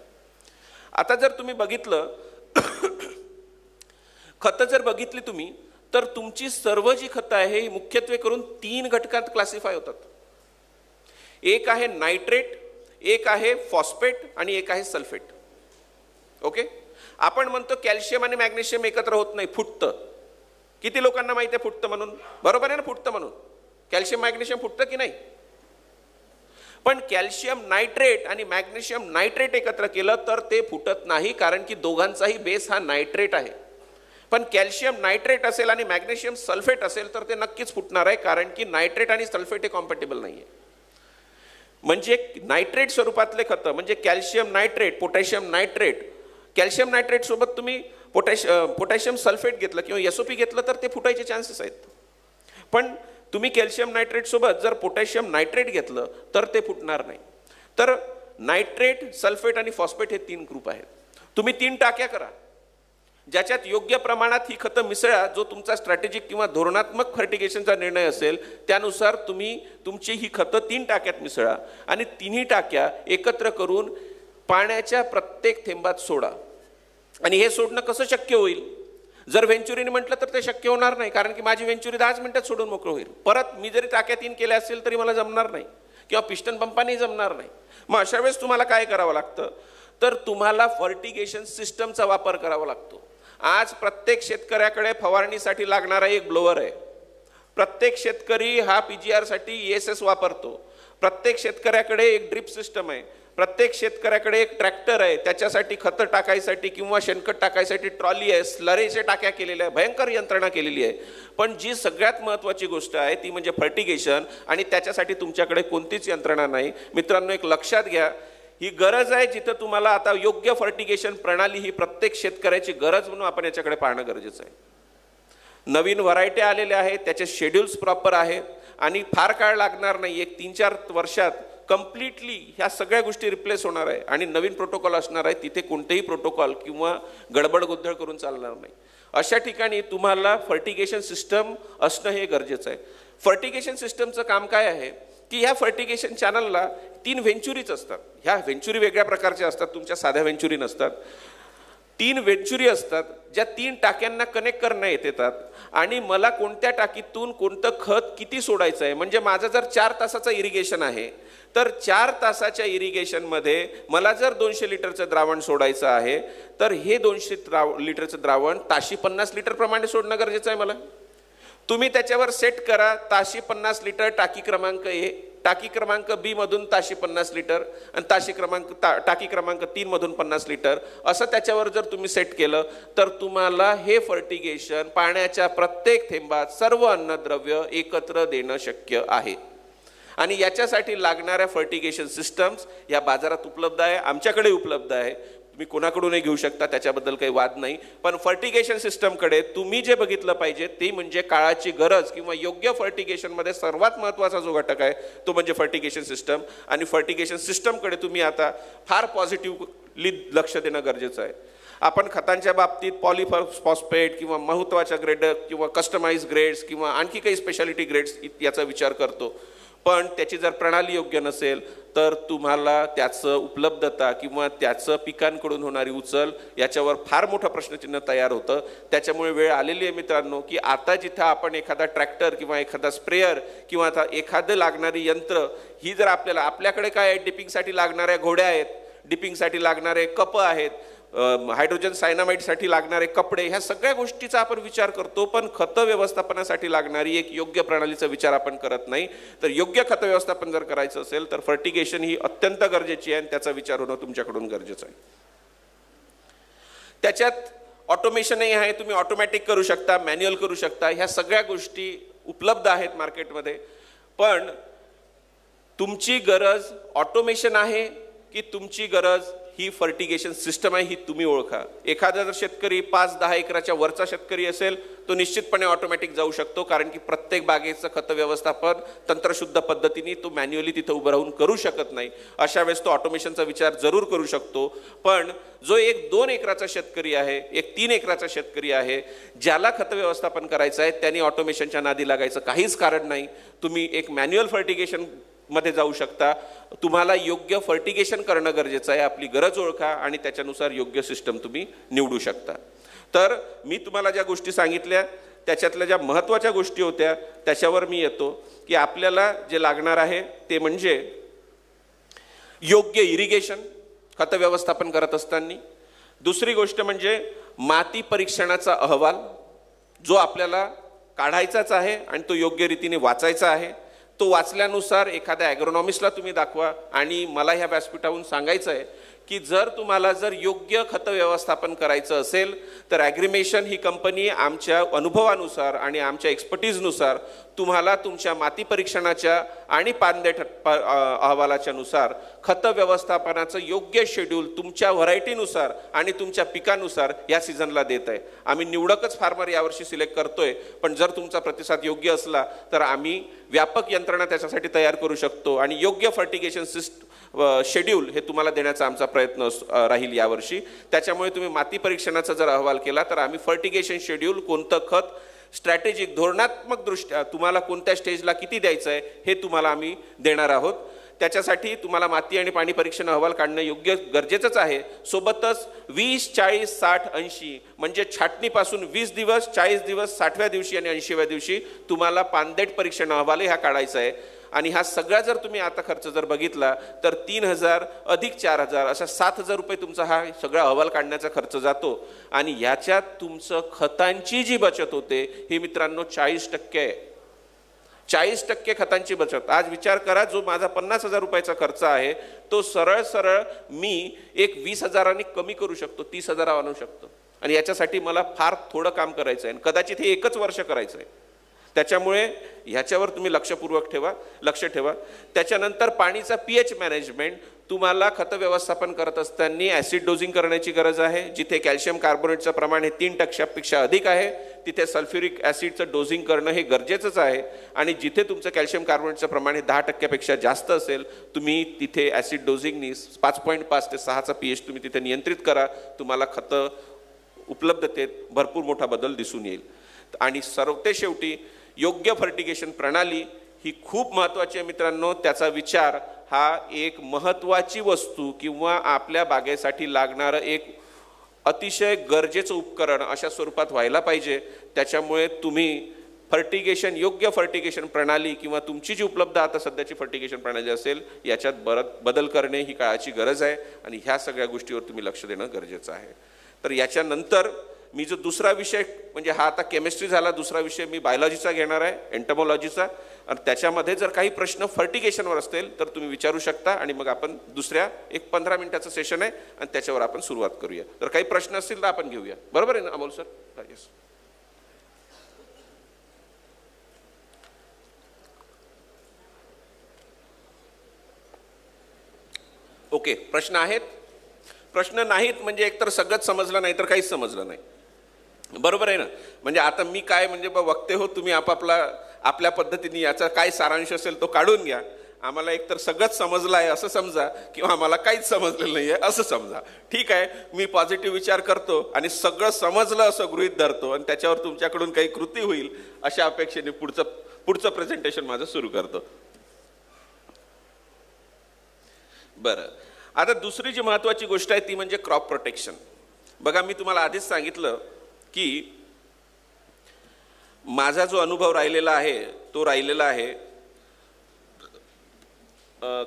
आता जर तुम्ही बघितलं खतं जर बघितली तुम्ही, तर तुमची सर्व जी खतं आहे ही मुख्यत्वे करून 3 घटकात क्लासिफाय होतात. एक आहे नायट्रेट, एक आहे फॉस्फेट आणि एक आहे सल्फेट. ओके, आपण म्हणतो कॅल्शियम आणि मॅग्नेशियम एकत्र होत नाही, फुटतं. किती लोकांना माहिती आहे फुटतं म्हणून? बरोबर आहे ना, फुटतं म्हणून. कॅल्शियम मॅग्नेशियम फुटतं की नाही? पण कॅल्शियम नायट्रेट आणि मॅग्नेशियम नायट्रेट एकत्र केलं तर ते फुटत नाही, कारण की दोघांचाही बेस हा नायट्रेट आहे. पण कॅल्शियम नायट्रेट असेल आणि मॅग्नेशियम सल्फेट असेल तर ते नक्कीच फुटणार आहे, कारण की नायट्रेट आणि सल्फेट हे कॉम्पॅटिबल नाहीये. म्हणजे नायट्रेट स्वरूपातले खतं म्हणजे calcium nitrate, potassium nitrate. Calcium nitrate सोबत तुम्ही पोटॅशियम सल्फेट घेतलं किंवा SOP घेतलं तर ते फुटायचे चान्सेस आहेत. पण तुम्ही कॅल्शियम नायट्रेट सोबत जर पोटॅशियम नायट्रेट घेतलं तर ते फुटणार नाही. तर नायट्रेट, सल्फेट आणि फॉस्फेट हे 3 ग्रुप आहेत. तुम्ही 3 टाक्या करा, ज्याच्यात योग्य प्रमाणात ही खतं मिसळा. जो तुमचा स्ट्रॅटेजिक किंवा धोरणात्मक फर्टिगेशनचा निर्णय असेल त्यानुसार तुम्ही तुमची ही खतं 3 टाक्यात मिसळा आणि 3ही टाक्या एकत्र करून पाण्याच्या प्रत्येक थेंबात सोडा. आणि हे सोडणं कसं शक्य होईल? जर व्हेंचुरीने म्हटलं तर ते शक्य होणार नाही, कारण की माझी व्हेंचुरी 10 मिनिटात सोडून मोकळं होईल. परत मी जरी टाक्या 3 केल्या असेल तरी मला जमणार नाही, किंवा पिस्टन पंपाने जमणार नाही. मग अशा वेळेस तुम्हाला काय करावं लागतं? तर तुम्हाला फर्टिगेशन सिस्टमचा वापर करावा लागतो. आज प्रत्येक शेतकऱ्याकडे फवारणीसाठी लागणारा एक ब्लोअर आहे. प्रत्येक शेतकरी हा PGR साठी ESS वापरतो. प्रत्येक शेतकऱ्याकडे एक ड्रिप सिस्टम आहे. प्रत्येक शेतकऱ्याकडे एक ट्रॅक्टर आहे, त्याच्यासाठी खतं टाकायसाठी किंवा शेणखत टाकायसाठी ट्रॉली आहे, स्लरीच्या टाक्या केलेल्या आहे, भयंकर यंत्रणा केलेली आहे. पण जी सगळ्यात महत्त्वाची गोष्ट आहे ती म्हणजे फर्टिगेशन, आणि त्याच्यासाठी तुमच्याकडे कोणतीच यंत्रणा नाही. मित्रांनो, एक लक्षात घ्या, ही गरज आहे जिथं तुम्हाला आता योग्य फर्टिगेशन प्रणाली ही प्रत्येक शेतकऱ्याची गरज म्हणून आपण याच्याकडे पाहणं गरजेचं आहे. नवीन व्हरायटी आलेल्या आहेत, त्याचे शेड्यूल्स प्रॉपर आहेत आणि फार काळ लागणार नाही. एक 3-4 वर्षात कम्प्लिटली ह्या सगळ्या गोष्टी रिप्लेस होणार आहे आणि नवीन प्रोटोकॉल असणार आहे. तिथे कोणतेही प्रोटोकॉल किंवा गडबड गोंधळ करून चालणार नाही. अशा ठिकाणी तुम्हाला फर्टिगेशन सिस्टम असणं हे गरजेचं आहे. फर्टिगेशन सिस्टमचं काम काय आहे की ह्या फर्टिगेशन चॅनलला 3 व्हेंचुरीज असतात. ह्या व्हेंचुरी वेगळ्या प्रकारच्या असतात, तुमच्या साध्या व्हेंचुरी नसतात. 3 व्हेंचुरी असतात ज्या 3 टाक्यांना कनेक्ट करण्यात येतात आणि मला कोणत्या टाकीतून कोणतं खत किती सोडायचं आहे. म्हणजे माझं जर 4 तासाचं इरिगेशन आहे तर 4 तासाच्या इरिगेशनमध्ये मला जर 200 लिटरचं द्रावण सोडायचं आहे तर हे 200 लिटरचं द्रावण ताशी 50 लिटर प्रमाणे सोडणं गरजेचं आहे मला. तुम्ही त्याच्यावर सेट करा ताशी 50 लिटर टाकी क्रमांक ए, टाकी क्रमांक बी मधून ताशी 50 लिटर आणि टाकी क्रमांक 3 मधून 50 लिटर असं त्याच्यावर जर तुम्ही सेट केलं तर तुम्हाला हे फर्टिगेशन पाण्याच्या प्रत्येक थेंबात सर्व अन्नद्रव्य एकत्र देणं शक्य आहे। आणि याच्यासाठी लागणाऱ्या फर्टिगेशन सिस्टम्स या बाजारात उपलब्ध आहे, आमच्याकडे उपलब्ध आहे, तुम्ही कोणाकडूनही घेऊ शकता, त्याच्याबद्दल काही वाद नाही। पण फर्टिगेशन सिस्टमकडे तुम्ही जे बघितलं पाहिजे ते म्हणजे काळाची गरज किंवा योग्य फर्टिगेशनमध्ये सर्वात महत्त्वाचा जो घटक आहे तो म्हणजे फर्टिगेशन सिस्टम। आणि फर्टिगेशन सिस्टमकडे तुम्ही आता फार पॉझिटिव्हली लक्ष देणं गरजेचं आहे। आपण खतांच्या बाबतीत पॉलिफॉस्फेट किंवा महत्त्वाच्या ग्रेड किंवा कस्टमाइज ग्रेड्स किंवा आणखी काही स्पेशालिटी ग्रेड्स याचा विचार करतो, पण त्याची जर प्रणाली योग्य नसेल तर तुम्हाला त्याचं उपलब्धता किंवा त्याचं पिकांकडून होणारी उचल याच्यावर फार मोठं प्रश्नचिन्ह तयार होतं। त्याच्यामुळे वेळ आलेली आहे मित्रांनो की आता जिथं आपण एखादा ट्रॅक्टर किंवा एखादा स्प्रेयर किंवा आता एखादं लागणारी यंत्र ही जर आपल्याकडे काय आहे, डिपिंगसाठी लागणाऱ्या घोड्या आहेत, डिपिंगसाठी लागणारे कप आहेत, हायड्रोजन सायनामाइडसाठी लागणारे कपडे, ह्या सगळ्या गोष्टीचा आपण विचार करतो, पण खत व्यवस्थापनासाठी लागणारी एक योग्य प्रणालीचा विचार आपण करत नाही। तर योग्य खत व्यवस्थापन जर करायचं असेल तर फर्टिगेशन ही अत्यंत गरजेची आहे आणि त्याचा विचार होणं तुमच्याकडून गरजेचं आहे। त्याच्यात ऑटोमेशनही आहे, तुम्ही ऑटोमॅटिक करू शकता, मॅन्युअल करू शकता, ह्या सगळ्या गोष्टी उपलब्ध आहेत मार्केटमध्ये। पण तुमची गरज ऑटोमेशन आहे की तुमची गरज ही फर्टिगेशन सिस्टम आहे, ही तुम्ही ओळखा। एखादा जर शेतकरी 5-10 एकराच्या वरचा शेतकरी असेल तो निश्चितपणे ऑटोमॅटिक जाऊ शकतो, कारण की प्रत्येक बागेचं खत व्यवस्थापन तंत्रशुद्ध पद्धतीने तो मॅन्युअली तिथं उभं राहून करू शकत नाही, अशा वेळेस तो ऑटोमेशनचा विचार जरूर करू शकतो। पण जो 1-2 एकराचा शेतकरी आहे, 1-3 एकराचा शेतकरी आहे, ज्याला खत व्यवस्थापन करायचं आहे त्यांनी ऑटोमेशनच्या नादी लागायचं काहीच कारण नाही। तुम्ही एक मॅन्युअल फर्टिगेशन मध्ये जाऊ शकता, तुम्हाला योग्य फर्टिगेशन करणं गरजेचं आहे, आपली गरज ओळखा आणि त्याच्यानुसार योग्य सिस्टम तुम्ही निवडू शकता। तर मी तुम्हाला ज्या गोष्टी सांगितल्या त्याच्यातल्या ज्या महत्त्वाच्या गोष्टी होत्या त्याच्यावर मी येतो की आपल्याला जे लागणार आहे ते म्हणजे योग्य इरिगेशन खत व्यवस्थापन करत असताना। दुसरी गोष्ट म्हणजे माती परीक्षणाचा अहवाल जो आपल्याला काढायचाच आहे आणि तो योग्य रीतीने वाचायचा आहे। तो वाचल्यानुसार एखाद्या ॲग्रोनॉमिस्टला तुम्ही दाखवा आणि मला ह्या व्यासपीठावरून सांगायचं आहे की जर तुम्हाला योग्य खत व्यवस्थापन करायचं असेल तर ॲग्रीमेशन ही कंपनी आमच्या अनुभवानुसार आणि आमच्या एक्सपर्टीजनुसार तुम्हाला तुमच्या माती परीक्षणाच्या आणि पानदेठ अहवालाच्या नुसार खत व्यवस्थापनाचं योग्य शेड्यूल तुमच्या व्हरायटीनुसार आणि तुमच्या पिकानुसार या सीझनला देत आहे। आम्ही निवडकच फार्मर यावर्षी सिलेक्ट करतोय, पण जर तुमचा प्रतिसाद योग्य असला तर आम्ही व्यापक यंत्रणा त्याच्यासाठी तयार करू शकतो आणि योग्य फर्टिगेशन शेड्यूल हे तुम्हाला देण्याचा आमचा प्रयत्न राहील यावर्षी। त्याच्यामुळे तुम्ही माती परीक्षणाचा जर अहवाल केला तर आम्ही फर्टिगेशन शेड्यूल, कोणतं खत स्ट्रॅटेजिक धोरणात्मक दृष्ट्या तुम्हाला कोणत्या स्टेजला किती द्यायचं आहे हे तुम्हाला आम्ही देणार आहोत। त्याच्यासाठी तुम्हाला माती आणि पाणी परीक्षण अहवाल काढणं योग्य गरजेचंच आहे। सोबतच 20, 40, 60, 80 म्हणजे छाटणीपासून 20 दिवस, 40 दिवस, 60व्या दिवशी आणि 80व्या दिवशी तुम्हाला पानदेठ परीक्षण अहवालही हा काढायचा आहे। आणि हा सगळा जर तुम्ही आता खर्च जर बघितला तर 3000 अधिक 4000 अशा 7000 रुपये तुमचा हा सगळा अहवाल काढण्याचा खर्च जातो। आणि याच्यात तुमचं खतांची जी बचत होते ही मित्रांनो 40% आहे। 40% खतांची बचत। आज विचार करा, जो माझा 50,000 रुपयाचा खर्च आहे तो सरळ सरळ मी एक 20,000 कमी करू शकतो, 30,000 आणू शकतो। आणि याच्यासाठी मला फार थोडं काम करायचं आहे, कदाचित हे 1 वर्ष करायचं आहे। त्याच्यामुळे ह्याच्यावर तुम्ही लक्ष ठेवा। त्याच्यानंतर पाणीचा पीएच मॅनेजमेंट, तुम्हाला खत व्यवस्थापन करत असताना ॲसिड डोजिंग करण्याची गरज आहे। जिथे कॅल्शियम कार्बोनेटचं प्रमाण हे 3%पेक्षा अधिक आहे तिथे सल्फ्युरिक ॲसिडचं डोजिंग करणं हे गरजेचंच आहे। आणि जिथे तुमचं कॅल्शियम कार्बोनेटचं प्रमाण हे 10%पेक्षा जास्त असेल तुम्ही तिथे ॲसिड डोजिंगनी 5.5 ते 6चा पीएच तुम्ही तिथे नियंत्रित करा, तुम्हाला खत उपलब्धतेत भरपूर मोठा बदल दिसून येईल। आणि शेवटी योग्य फर्टिगेशन प्रणाली ही खूप महत्त्वाची आहे मित्रांनो। त्याचा विचार हा एक महत्त्वाची वस्तू किंवा आपल्या बागेसाठी लागणारं एक अतिशय गरजेचं उपकरण अशा स्वरूपात व्हायला पाहिजे। त्याच्यामुळे तुम्ही योग्य फर्टिगेशन प्रणाली किंवा तुमची जी उपलब्ध आता सध्याची फर्टिगेशन प्रणाली असेल याच्यात बदल करणे ही काळाची गरज आहे आणि ह्या सगळ्या गोष्टीवर तुम्ही लक्ष देणं गरजेचं आहे। तर याच्यानंतर मी जो दुसरा विषय म्हणजे हा आता केमिस्ट्री झाला, दुसरा विषय मी बायोलॉजीचा घेणार आहे, एंटमॉलॉजीचा. आणि त्याच्यामध्ये जर काही प्रश्न फर्टिगेशनवर असतील तर तुम्ही विचारू शकता आणि मग आपण दुसऱ्या एक 15 मिनिटाचं सेशन आहे आणि त्याच्यावर आपण सुरुवात करूया. तर काही प्रश्न असतील तर आपण घेऊया. बरोबर आहे ना अमोल सर? येस. ओके, प्रश्न आहेत? प्रश्न नाहीत म्हणजे एकतर सगळंच समजलं नाही तर काहीच समजलं नाही. बरोबर आहे ना? म्हणजे आता मी काय म्हणजे वक्ते हो, तुम्ही आपल्या पद्धतीने याचा काय सारांश असेल तो काढून घ्या. आम्हाला एकतर सगळंच समजलं आहे असं समजा किंवा आम्हाला काहीच समजलेलं नाही आहे असं समजा. ठीक आहे, मी पॉझिटिव्ह विचार करतो आणि सगळं समजलं असं गृहीत धरतो आणि त्याच्यावर तुमच्याकडून काही कृती होईल अशा अपेक्षेने पुढचं प्रेझेंटेशन माझं सुरू करतो. बरं, आता दुसरी जी महत्त्वाची गोष्ट आहे ती म्हणजे क्रॉप प्रोटेक्शन. बघा, मी तुम्हाला आधीच सांगितलं की माझा जो अनुभव राहिलेला आहे तो राहिलेला आहे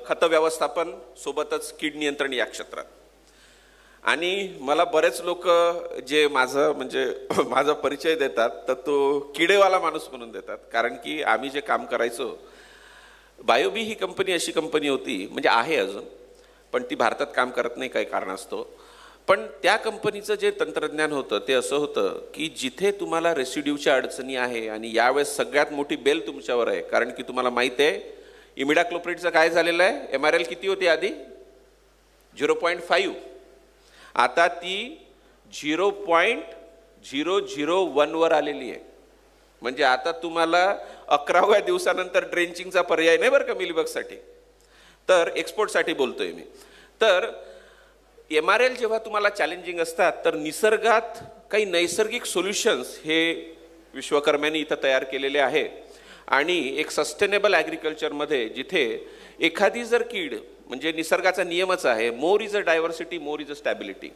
खत व्यवस्थापन सोबतच कीड नियंत्रण या क्षेत्रात. आणि मला बरेच लोक जे माझा परिचय देतात तर तो किडेवाला माणूस म्हणून देतात. कारण की आम्ही जे काम करायचो, बायोबी ही कंपनी अशी कंपनी होती, म्हणजे आहे अजून, पण ती भारतात काम करत नाही काही कारणास्तव. पण त्या कंपनीचं जे तंत्रज्ञान होतं ते असं होतं की जिथे तुम्हाला रेसिड्यूच्या अडचणी आहे आणि यावेळेस सगळ्यात मोठी बेल तुमच्यावर आहे. कारण की तुम्हाला माहित आहे इमिडाक्लोप्रिडचं काय झालेलं आहे, MRL किती होती आधी? 0.5. आता ती 0.001 वर आलेली आहे. म्हणजे आता तुम्हाला 11व्या दिवसानंतर ड्रेंचिंगचा पर्याय नाही बरं का मिलीबगसाठी. तर एक्सपोर्टसाठी बोलतोय मी. तर MRL जेव्हा तुम्हाला चॅलेंजिंग असतात तर निसर्गात काही नैसर्गिक सोल्युशन्स हे विश्वकर्म्यांनी इथं तयार केलेले आहे. आणि एक सस्टेनेबल ॲग्रिकल्चरमध्ये जिथे एखादी जर कीड, म्हणजे निसर्गाचा नियमच आहे, more is a diversity more is a stability.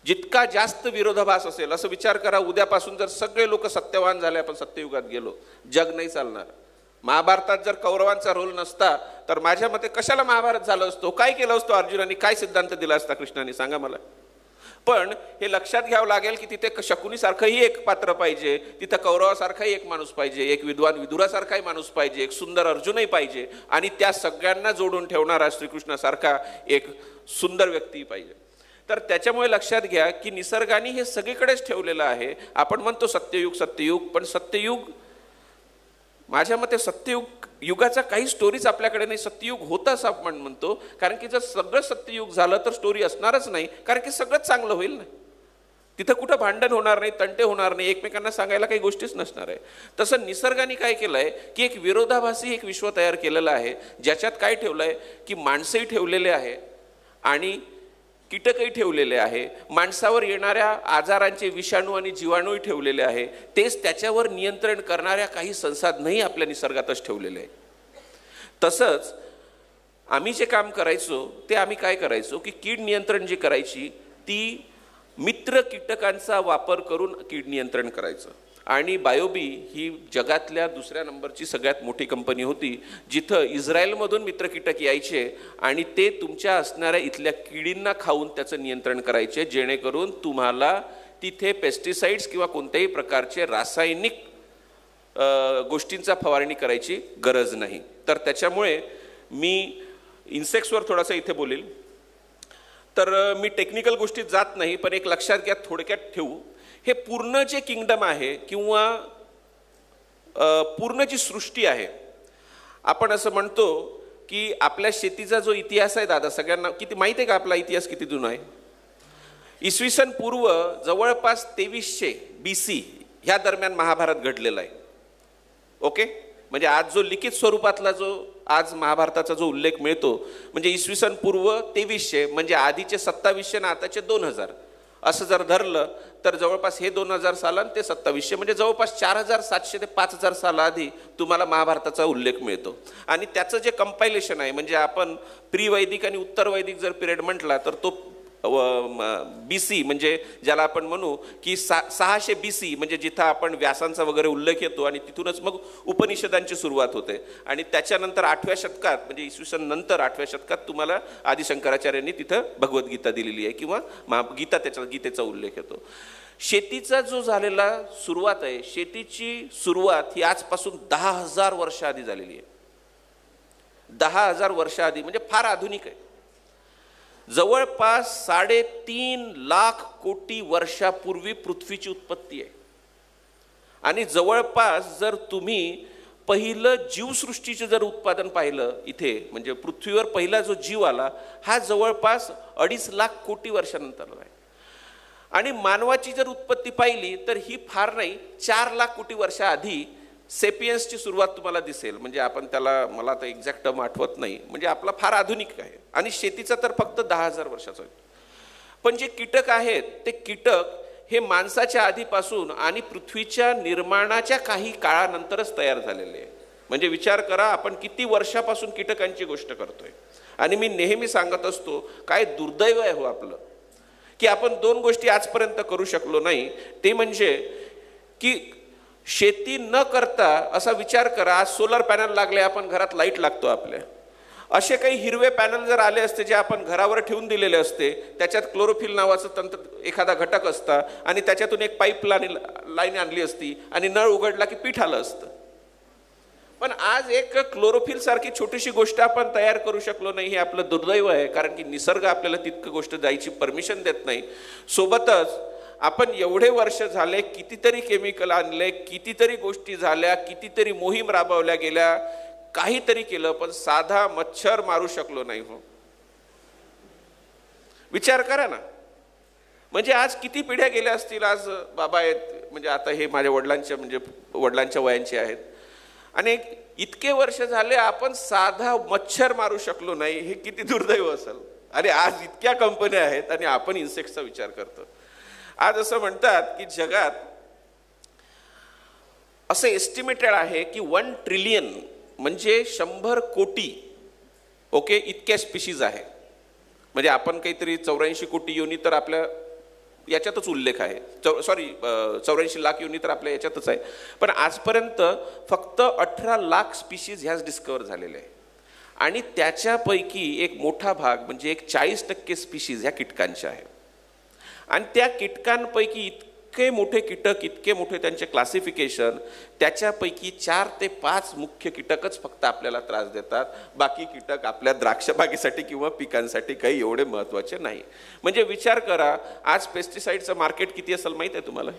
जितका जास्त विरोधाभास असेल, असं विचार करा उद्यापासून जर सगळे लोक सत्यवान झाले, आपण सत्ययुगात गेलो, जग नाही चालणार. महाभारतात जर कौरवांचा रोल नसता तर माझ्या मते कशाला महाभारत झालं असतो? काय केलं असतो अर्जुनाने? काय सिद्धांत दिला असता कृष्णाने? सांगा मला. पण हे लक्षात घ्यावं लागेल की तिथे शकुनीसारखंही एक पात्र पाहिजे, तिथं कौरवासारखाही एक माणूस पाहिजे, एक विद्वान विदुरासारखाही माणूस पाहिजे, एक सुंदर अर्जुनही पाहिजे आणि त्या सगळ्यांना जोडून ठेवणारा श्रीकृष्णासारखा एक सुंदर व्यक्ती पाहिजे. तर त्याच्यामुळे लक्षात घ्या की निसर्गाने हे सगळीकडेच ठेवलेलं आहे. आपण म्हणतो सत्ययुग सत्ययुग, पण सत्ययुग माझ्या मते सत्ययुग युगाचा काही स्टोरीज आपल्याकडे नाही. सत्ययुग होतं असं आपण म्हणतो कारण की जर सगळं सत्ययुग झालं तर स्टोरी असणारच नाही, कारण की सगळंच चांगलं होईल ना. तिथं कुठं भांडण होणार नाही, तंटे होणार नाही, एकमेकांना सांगायला काही गोष्टीच नसणार आहे. तसं निसर्गाने काय केलं आहे की एक विरोधाभासी एक विश्व तयार केलेलं आहे, ज्याच्यात काय ठेवलं आहे की माणसंही ठेवलेले आहे आणि कीटकही ठेवलेले आहे, माणसावर येणाऱ्या आजारांचे विषाणू आणि जीवाणूही ठेवलेले आहे, तेच त्याच्यावर नियंत्रण करणाऱ्या काही संसाधनही आपल्या निसर्गातच ठेवलेले आहे. तसंच आम्ही जे काम करायचो ते आम्ही काय करायचो की कीड नियंत्रण जी करायची ती मित्र कीटकांचा वापर करून कीड नियंत्रण करायचं. आणि बायोबी ही जगातल्या दुसऱ्या नंबरची सगळ्यात मोठी कंपनी होती, जिथं इस्रायलमधून मित्र कीटक यायचे आणि ते तुमच्या असणाऱ्या इथल्या किडींना खाऊन त्याचं नियंत्रण करायचे, जेणेकरून तुम्हाला तिथे पेस्टिसाइड्स किंवा कोणत्याही प्रकारचे रासायनिक गोष्टींचा फवारणी करायची गरज नाही. तर त्याच्यामुळे मी इन्सेक्ट्सवर थोडासा इथे बोलेल. तर मी टेक्निकल गोष्टीत जात नाही, पण एक लक्षात घ्या, थोडक्यात ठेवू. हे पूर्ण जे किंगडम आहे किंवा पूर्ण जी सृष्टी आहे, आपण असं म्हणतो की आपल्या शेतीचा जो इतिहास आहे दादा, सगळ्यांना किती माहिती आहे का आपला इतिहास किती जुना आहे? इसवी सन पूर्व जवळपास 2300 BC ह्या दरम्यान महाभारत घडलेला आहे. ओके, म्हणजे आज जो लिखित स्वरूपातला जो आज महाभारताचा जो उल्लेख मिळतो म्हणजे इसवी सन पूर्व 2300, म्हणजे आधीचे 2700 ना आताचे 2000 असं जर धरलं तर जवळपास हे 2000 साल आणि ते 2700, म्हणजे जवळपास 4700 ते 5000 साल आधी तुम्हाला महाभारताचा उल्लेख मिळतो. आणि त्याचं जे कंपायलेशन आहे, म्हणजे आपण प्री वैदिक आणि उत्तर वैदिक जर पिरियड म्हटला तर तो BC म्हणजे ज्याला आपण म्हणू की 600 BC म्हणजे जिथं आपण व्यासांचा वगैरे उल्लेख येतो आणि तिथूनच मग उपनिषदांची सुरुवात होते आणि त्याच्यानंतर 8व्या शतकात म्हणजे इसवी सन नंतर 8व्या शतकात तुम्हाला आदि शंकराचार्यांनी तिथं भगवद्गीता दिलेली आहे किंवा गीतेचा उल्लेख येतो. शेतीचा जो झालेला सुरुवात आहे, शेतीची सुरुवात ही आजपासून 10,000 वर्ष आधी झालेली आहे. 10,000 वर्ष आधी म्हणजे फार आधुनिक आहे. जवळपास 3.5 लाख कोटी वर्षापूर्वी पृथ्वीची उत्पत्ती आहे आणि जवळपास जर तुम्ही पहिलं जीवसृष्टीचे जर उत्पादन पाहिलं इथे म्हणजे पृथ्वीवर पहिला जो जीव आला हा जवळपास 2.5 लाख कोटी वर्षानंतर आहे आणि मानवाची जर उत्पत्ती पाहिली तर ही फार नाही 4 लाख कोटी वर्षाआधी सेपियन्सची सुरुवात तुम्हाला दिसेल. म्हणजे आपण त्याला मला आता एक्झॅक्ट टर्म आठवत नाही, म्हणजे आपला फार आधुनिक आहे आणि शेतीचा तर फक्त 10,000 वर्षाचा आहे. पण जे कीटक आहेत ते कीटक हे माणसाच्या आधीपासून आणि पृथ्वीच्या निर्माणाच्या काही काळानंतरच तयार झालेले आहे. म्हणजे विचार करा आपण किती वर्षापासून कीटकांची गोष्ट करतोय. आणि मी नेहमी सांगत असतो काय दुर्दैव आहे हो आपलं की आपण 2 गोष्टी आजपर्यंत करू शकलो नाही. ते म्हणजे की शेती न करता असा विचार करा, आज सोलर पॅनल लागले, आपण घरात लाईट लागतो आपल्या, असे काही हिरवे पॅनल जर आले असते जे आपण घरावर ठेवून दिलेले असते, त्याच्यात क्लोरोफिल नावाचं तंत्र एखादा घटक असता आणि त्याच्यातून एक पाईप लाईन आणली असती आणि नळ उघडला की पीठ आलं असतं. पण आज एक क्लोरोफिल सारखी छोटीशी गोष्ट आपण तयार करू शकलो नाही, हे आपलं दुर्दैव आहे. कारण की निसर्ग आपल्याला तितकं गोष्ट जायची परमिशन देत नाही. सोबतच आपण एवढे वर्ष झाले कितीतरी केमिकल आणले, कितीतरी गोष्टी झाल्या, कितीतरी मोहीम राबवल्या गेल्या, काहीतरी केलं, पण साधा मच्छर मारू शकलो नाही हो. विचार करा ना. म्हणजे आज किती पिढ्या गेल्या असतील. आज बाबा आहेत म्हणजे आता हे माझ्या वडिलांच्या वयांचे आहेत आणि इतके वर्ष झाले आपण साधा मच्छर मारू शकलो नाही, हे किती दुर्दैव असेल. आणि आज इतक्या कंपन्या आहेत आणि आपण इन्सेक्टचा विचार करतो. आज असं म्हणतात की जगात असं एस्टिमेटेड आहे की 1 ट्रिलियन म्हणजे 100 कोटी ओके इतक्या स्पीशीज आहे. म्हणजे आपण काहीतरी 84 कोटी योनी तर आपल्या याच्यातच उल्लेख आहे, 84 लाख योनी तर आपल्या याच्यातच आहे. पण आजपर्यंत फक्त 18 लाख स्पीशीज ह्याच डिस्कवर झालेले आहे आणि त्याच्यापैकी एक मोठा भाग म्हणजे एक 40% स्पीशीज ह्या कीटकांच्या आहेत. आणि त्या कीटकांपैकी इतके मोठे कीटक, इतके मोठे त्यांचे क्लासिफिकेशन, त्याच्यापैकी 4 ते 5 मुख्य कीटकच फक्त आपल्याला त्रास देतात. बाकी कीटक आपल्या द्राक्षबागेसाठी किंवा पिकांसाठी काही एवढे महत्त्वाचे नाही. म्हणजे विचार करा आज पेस्टिसाईडचं मार्केट किती असेल माहीत आहे तुम्हाला?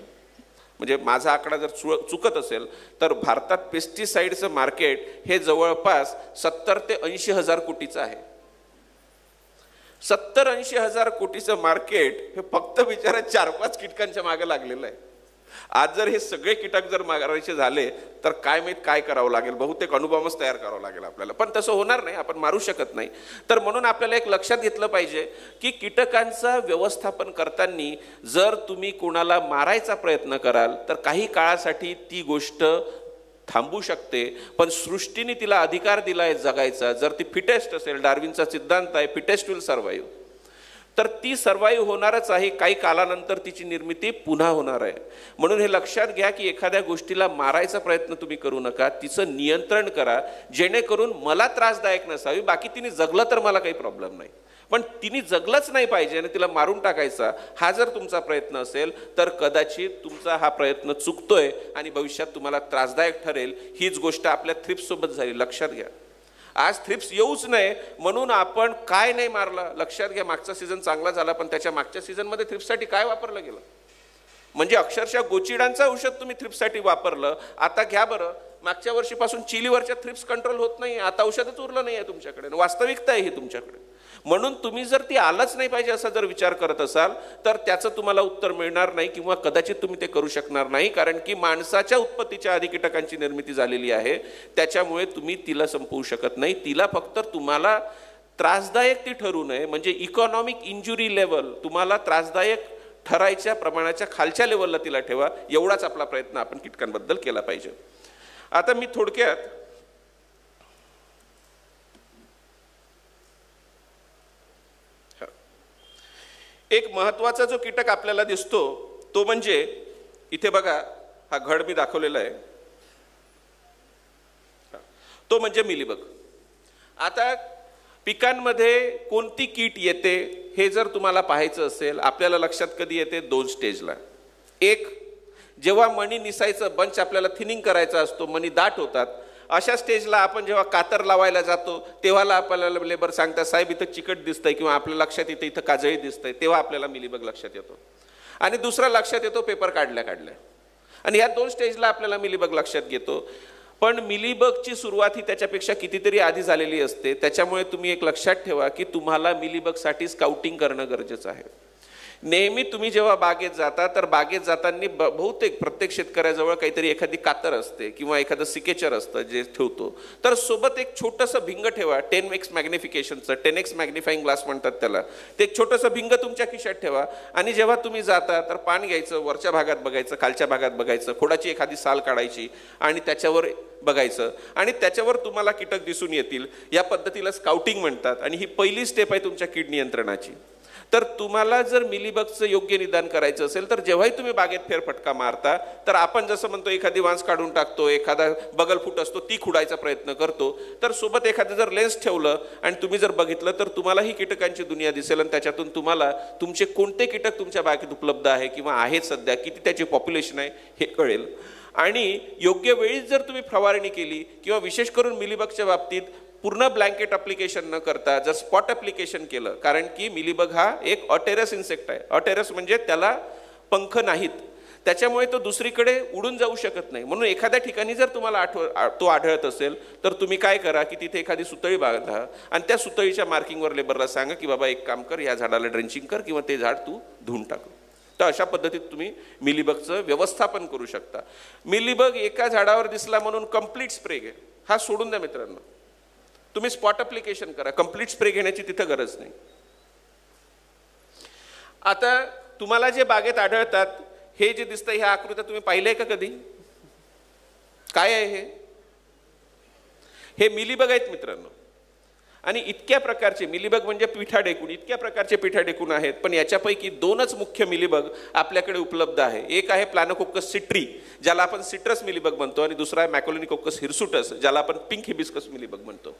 म्हणजे माझा आकडा जर चुकत असेल तर भारतात पेस्टिसाईडचं मार्केट हे जवळपास 70 ते 80 हजार कोटीचं आहे. 70-80 हजार कोटीचं मार्केट हे फक्त बिचारा 4-5 कीटकांच्या मागे लागलेलं आहे. आज जर हे सगळे कीटक जर मारायचे झाले तर काय माहित काय करावं लागेल. बहुतेक अणुबॉम्बच तयार करावं लागेल आपल्याला. पण तसं होणार नाही, आपण मारू शकत नाही. तर म्हणून आपल्याला एक लक्षात घेतलं पाहिजे की कीटकांचं व्यवस्थापन करताना जर तुम्ही कोणाला मारायचा प्रयत्न कराल तर काही काळासाठी ती गोष्ट थांबू शकते, पण सृष्टीने तिला अधिकार दिलाय जगायचा. जर ती फिटेस्ट असेल, डार्विनचा सिद्धांत आहे फिटेस्ट विल सर्वाईव्ह, तर ती सर्वाईव्ह होणारच आहे. काही कालानंतर तिची निर्मिती पुन्हा होणार आहे. म्हणून हे लक्षात घ्या की एखाद्या गोष्टीला मारायचा प्रयत्न तुम्ही करू नका, तिचं नियंत्रण करा जेणेकरून मला त्रासदायक नसावी. बाकी तिने जगलं तर मला काही प्रॉब्लेम नाही, पण तिने जगलंच नाही पाहिजे आणि तिला मारून टाकायचा हा जर तुमचा प्रयत्न असेल तर कदाचित तुमचा हा प्रयत्न चुकतोय आणि भविष्यात तुम्हाला त्रासदायक ठरेल. हीच गोष्ट आपल्या थ्रिप्स सोबत झाली. लक्षात घ्या. आज थ्रिप्स येऊच नये म्हणून आपण काय नाही मारला. लक्षात घ्या मागचा सीझन चांगला झाला, पण त्याच्या मागच्या सीझनमध्ये थ्रिप्ससाठी काय वापरलं गेलं? म्हणजे अक्षरशः गोचिडांचं औषध तुम्ही थ्रिप्ससाठी वापरलं. आता घ्या बरं, मागच्या वर्षीपासून चिलीवरच्या थ्रिप्स कंट्रोल होत नाही, आता औषधच उरलं नाही आहे तुमच्याकडे. वास्तविकता आहे ही तुमच्याकडे. म्हणून तुम्ही जर ती आलंच नाही पाहिजे असा जर विचार करत असाल तर त्याचं तुम्हाला उत्तर मिळणार नाही किंवा कदाचित तुम्ही ते करू शकणार नाही. कारण की माणसाच्या उत्पत्तीच्या आधी कीटकांची निर्मिती झालेली आहे, त्याच्यामुळे तुम्ही तिला संपवू शकत नाही. तिला फक्त तुम्हाला त्रासदायक ती ठरू नये, म्हणजे इकॉनॉमिक इंजुरी लेवल तुम्हाला त्रासदायक ठरायच्या प्रमाणाच्या खालच्या लेवलला तिला ठेवा. एवढाच आपला प्रयत्न आपण कीटकांबद्दल केला पाहिजे. आता मी थोडक्यात एक महत्त्वाचा जो कीटक आपल्याला दिसतो तो म्हणजे इथे बघा, हा घड मी दाखवलेला आहे, तो म्हणजे मिलीबग. आता पिकांमध्ये कोणती कीट येते हे जर तुम्हाला पाहायचं असेल, आपल्याला लक्षात कधी येते? 2 स्टेजला. एक, जेव्हा मणी निसायचं बंच आपल्याला थिनिंग करायचा असतो, मणी दाट होतात, अशा स्टेजला आपण जेव्हा कातर लावायला जातो तेव्हा आपल्याला लेबर सांगतात साहेब इथं चिकट दिसतंय किंवा आपल्या लक्षात येतं इथं काजळी दिसतंय, तेव्हा आपल्याला मिलीबग लक्षात येतो. आणि दुसरा लक्षात येतो पेपर काढल्या काढल्या. आणि ह्या 2 स्टेजला आपल्याला मिलीबग लक्षात येतो. पण मिलीबगची सुरुवात ही त्याच्यापेक्षा कितीतरी आधी झालेली असते. त्याच्यामुळे तुम्ही एक लक्षात ठेवा की तुम्हाला मिलीबगसाठी स्काउटिंग करणं गरजेचं आहे. नेहमी तुम्ही जेव्हा बागेत जाता तर बागेत जाताना बहुतेक प्रत्येक शेतकऱ्याजवळ काहीतरी एखादी कातर असते किंवा एखादं सिकेचर असतं जे ठेवतो. तर सोबत एक छोटंसं भिंग ठेवा, 10x मॅग्निफिकेशनचं, 10x मॅग्निफाईंग ग्लास म्हणतात त्याला. ते एक छोटंसं भिंग तुमच्या खिशात ठेवा आणि जेव्हा तुम्ही जाता तर पान घ्यायचं, वरच्या भागात बघायचं, खालच्या भागात बघायचं, खोडाची एखादी साल काढायची आणि त्याच्यावर बघायचं आणि त्याच्यावर तुम्हाला कीटक दिसून येतील. या पद्धतीला स्काउटिंग म्हणतात आणि ही पहिली स्टेप आहे तुमच्या कीड नियंत्रणाची. तर तुम्हाला जर मिलीबगचं योग्य निदान करायचं असेल तर जेव्हाही तुम्ही बागेत फेरफटका मारता तर आपण जसं म्हणतो एखादी वांस काढून टाकतो, एखादा बगल फूट असतो ती खुडायचा प्रयत्न करतो, तर सोबत एखादं जर लेन्स ठेवलं आणि तुम्ही जर बघितलं तर तुम्हाला ही कीटकांची दुनिया दिसेल आणि त्याच्यातून तुम्हाला तुमचे कोणते कीटक तुमच्या बागेत उपलब्ध आहे किंवा आहेत सध्या, किती त्याची पॉप्युलेशन आहे हे कळेल. आणि योग्य वेळीच जर तुम्ही फवारणी केली किंवा विशेष करून मिलीबगच्या बाबतीत पूर्ण ब्लँकेट अप्लिकेशन न करता जर स्पॉट अप्लिकेशन केलं, कारण की मिलीबग हा एक ऑटेरस इन्सेक्ट आहे. ऑटेरस म्हणजे त्याला पंख नाहीत, त्याच्यामुळे तो दुसरीकडे उडून जाऊ शकत नाही. म्हणून एखाद्या ठिकाणी जर तुम्हाला तो आढळत असेल तर तुम्ही काय करा की तिथे एखादी सुतळी बांधा आणि त्या सुतळीच्या मार्किंगवर लेबरला सांगा की बाबा एक काम कर, या झाडाला ड्रेंचिंग कर किंवा ते झाड तू धुवून टाक. तर अशा पद्धतीत तुम्ही मिलीबगचं व्यवस्थापन करू शकता. मिलीबग एका झाडावर दिसला म्हणून कंप्लीट स्प्रे घे हा सोडून द्या मित्रांनो. तुम्ही स्पॉट अप्लिकेशन करा, कंप्लीट स्प्रे घेण्याची तिथं गरज नाही. आता तुम्हाला जे बागेत आढळतात हे जे दिसतं ह्या आकृत्या तुम्ही पाहिलंय का कधी? काय आहे हे मिलीबग आहेत मित्रांनो. आणि इतक्या प्रकारचे मिलीबग म्हणजे पिठाडेकून, इतक्या प्रकारचे पिठाडेकून आहेत. पण याच्यापैकी 2च मुख्य मिलीबग आपल्याकडे उपलब्ध आहे. एक आहे प्लॅनोकोक्कस सिट्री ज्याला आपण सिट्रस मिलीबग म्हणतो आणि दुसरा आहे मॅकोलिनिकोक्कस हिरसुटस ज्याला आपण पिंक हिबिस्कस मिलीबग म्हणतो.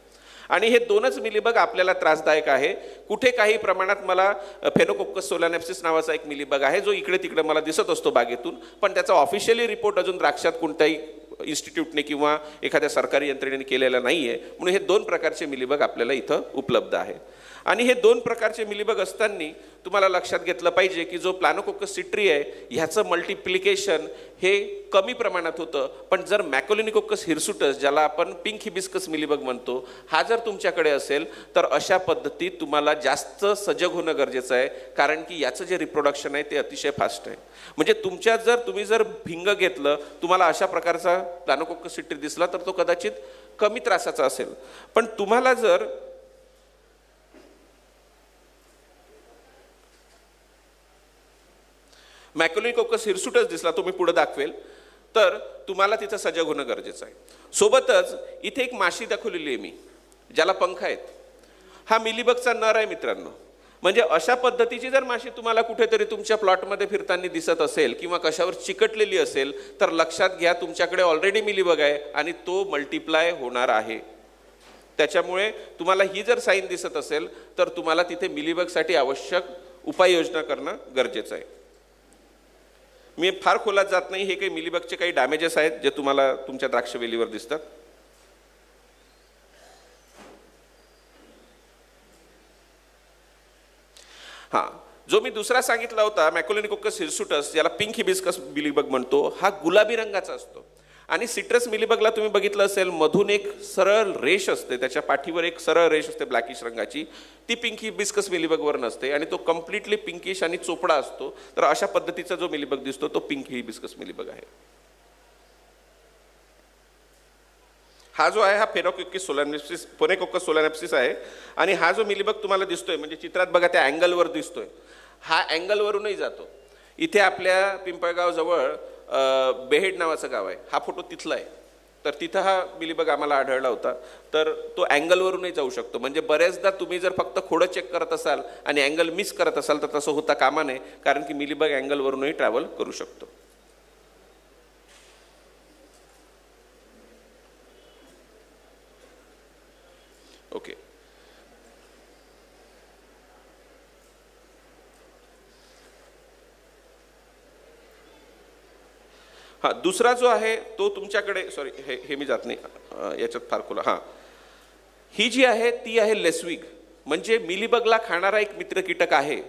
आणि हे 2च मिलीबग आपल्याला त्रासदायक आहे. कुठे काही प्रमाणात मला फेनोकोक्कस सोलानेप्सिस नावाचा एक मिलीबग आहे जो इकडे तिकडे मला दिसत असतो बागेतून, पण त्याचा ऑफिशियली रिपोर्ट अजून द्राक्षात कोणत्याही इन्स्टिट्यूटने किंवा एखाद्या सरकारी यंत्रणेने केलेला नाही आहे. म्हणून हे 2 प्रकारचे मिलीबग आपल्याला इथं उपलब्ध आहे. आणि हे 2 प्रकारचे मिलीबग असताना तुम्हाला लक्षात घेतलं पाहिजे की जो प्लॅनोकोक्कस सिट्री आहे ह्याचं मल्टिप्लिकेशन हे कमी प्रमाणात होतं. पण जर मॅकोलिनिकोक्कस हिरसुटस ज्याला आपण पिंक हिबिस्कस मिलीबग म्हणतो हा जर तुमच्याकडे असेल तर अशा पद्धतीत तुम्हाला जास्त सजग होणं गरजेचं आहे, कारण की याचं जे रिप्रोडक्शन आहे ते अतिशय फास्ट आहे. म्हणजे तुमच्यात जर तुम्ही जर भिंग घेतलं तुम्हाला अशा प्रकारचा प्लॅनोकोक्कस सिट्री दिसला तर तो कदाचित कमी त्रासाचा असेल. पण तुम्हाला जर मॅकोलिनिकोक्कस हिरसुटस दिसला, तो मी पुढे दाखवेल, तर तुम्हाला तिथं सजग होणं गरजेचं आहे. सोबतच इथे एक माशी दाखवलेली आहे मी ज्याला पंख आहेत. हा मिलीबगचा नर आहे मित्रांनो. म्हणजे अशा पद्धतीची जर माशी तुम्हाला कुठेतरी तुमच्या प्लॉटमध्ये फिरताना दिसत असेल किंवा कशावर चिकटलेली असेल तर लक्षात घ्या तुमच्याकडे ऑलरेडी मिलीबग आहे आणि तो मल्टिप्लाय होणार आहे. त्याच्यामुळे तुम्हाला ही जर साईन दिसत असेल तर तुम्हाला तिथे मिलीबगसाठी आवश्यक उपाययोजना करणं गरजेचं आहे. मी फार खोलात जात नाही. हे काही मिलीबगचे काही डॅमेजेस आहेत जे तुम्हाला तुमच्या द्राक्षवेलीवर दिसतात. हां, जो मी दुसरा सांगितला होता मॅकोलिनिकोक्कस हिरसुटस ज्याला पिंक हिबिस्कस मिलीबग म्हणतो, हा गुलाबी रंगाचा असतो. आणि सिट्रस मिलीबगला तुम्ही बघितलं असेल मधून एक सरळ रेष असते, त्याच्या पाठीवर एक सरळ रेष असते ब्लॅकिश रंगाची, ती पिंक हिबिस्कस मिलीबगवर नसते आणि तो कम्प्लिटली पिंकिश आणि चोपडा असतो. तर अशा पद्धतीचा जो मिलीबग दिसतो तो पिंक हिबिस्कस मिलीबग आहे. हा जो आहे हा फेनोकोक्कस सोलानेप्सिस आहे. आणि हा जो मिलीबग तुम्हाला दिसतोय म्हणजे चित्रात बघा त्या अँगलवर दिसतोय, हा अँगलवरूनही जातो. इथे आपल्या पिंपळगाव जवळ बेहेड नावाचं गाव आहे, हा फोटो तिथला आहे. तर तिथं हा मिलीबग आम्हाला आढळला होता. तर तो अँगलवरूनही जाऊ शकतो. म्हणजे बऱ्याचदा तुम्ही जर फक्त खोडं चेक करत असाल आणि अँगल मिस करत असाल तर तसं होता कामा नये, कारण की मिलीबग अँगलवरूनही ट्रॅव्हल करू शकतो. ओके. हां, दुसरा जो आहे तो तुमच्याकडे, सॉरी हे मी जात नाही याच्यात फार खोला. हां, ही जी आहे ती आहे लेस्विग, म्हणजे मिलीबगला खाणारा एक मित्र कीटक आहे.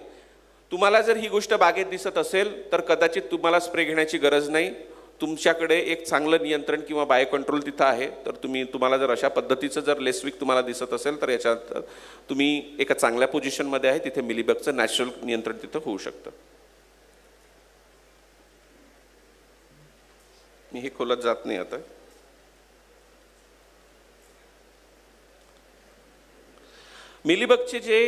तुम्हाला जर ही गोष्ट बागेत दिसत असेल तर कदाचित तुम्हाला स्प्रे घेण्याची गरज नाही. तुमच्याकडे एक चांगलं नियंत्रण किंवा बायो कंट्रोल तिथं आहे. तर तुम्हाला जर अशा पद्धतीचं जर लेस्विग तुम्हाला दिसत असेल तर याच्यात तुम्ही एका चांगल्या पोझिशनमध्ये आहे, तिथे मिलीबगचं नॅचरल नियंत्रण तिथं होऊ शकतं. मी हे खोलत जात नाही आता. मिलीबगचे जे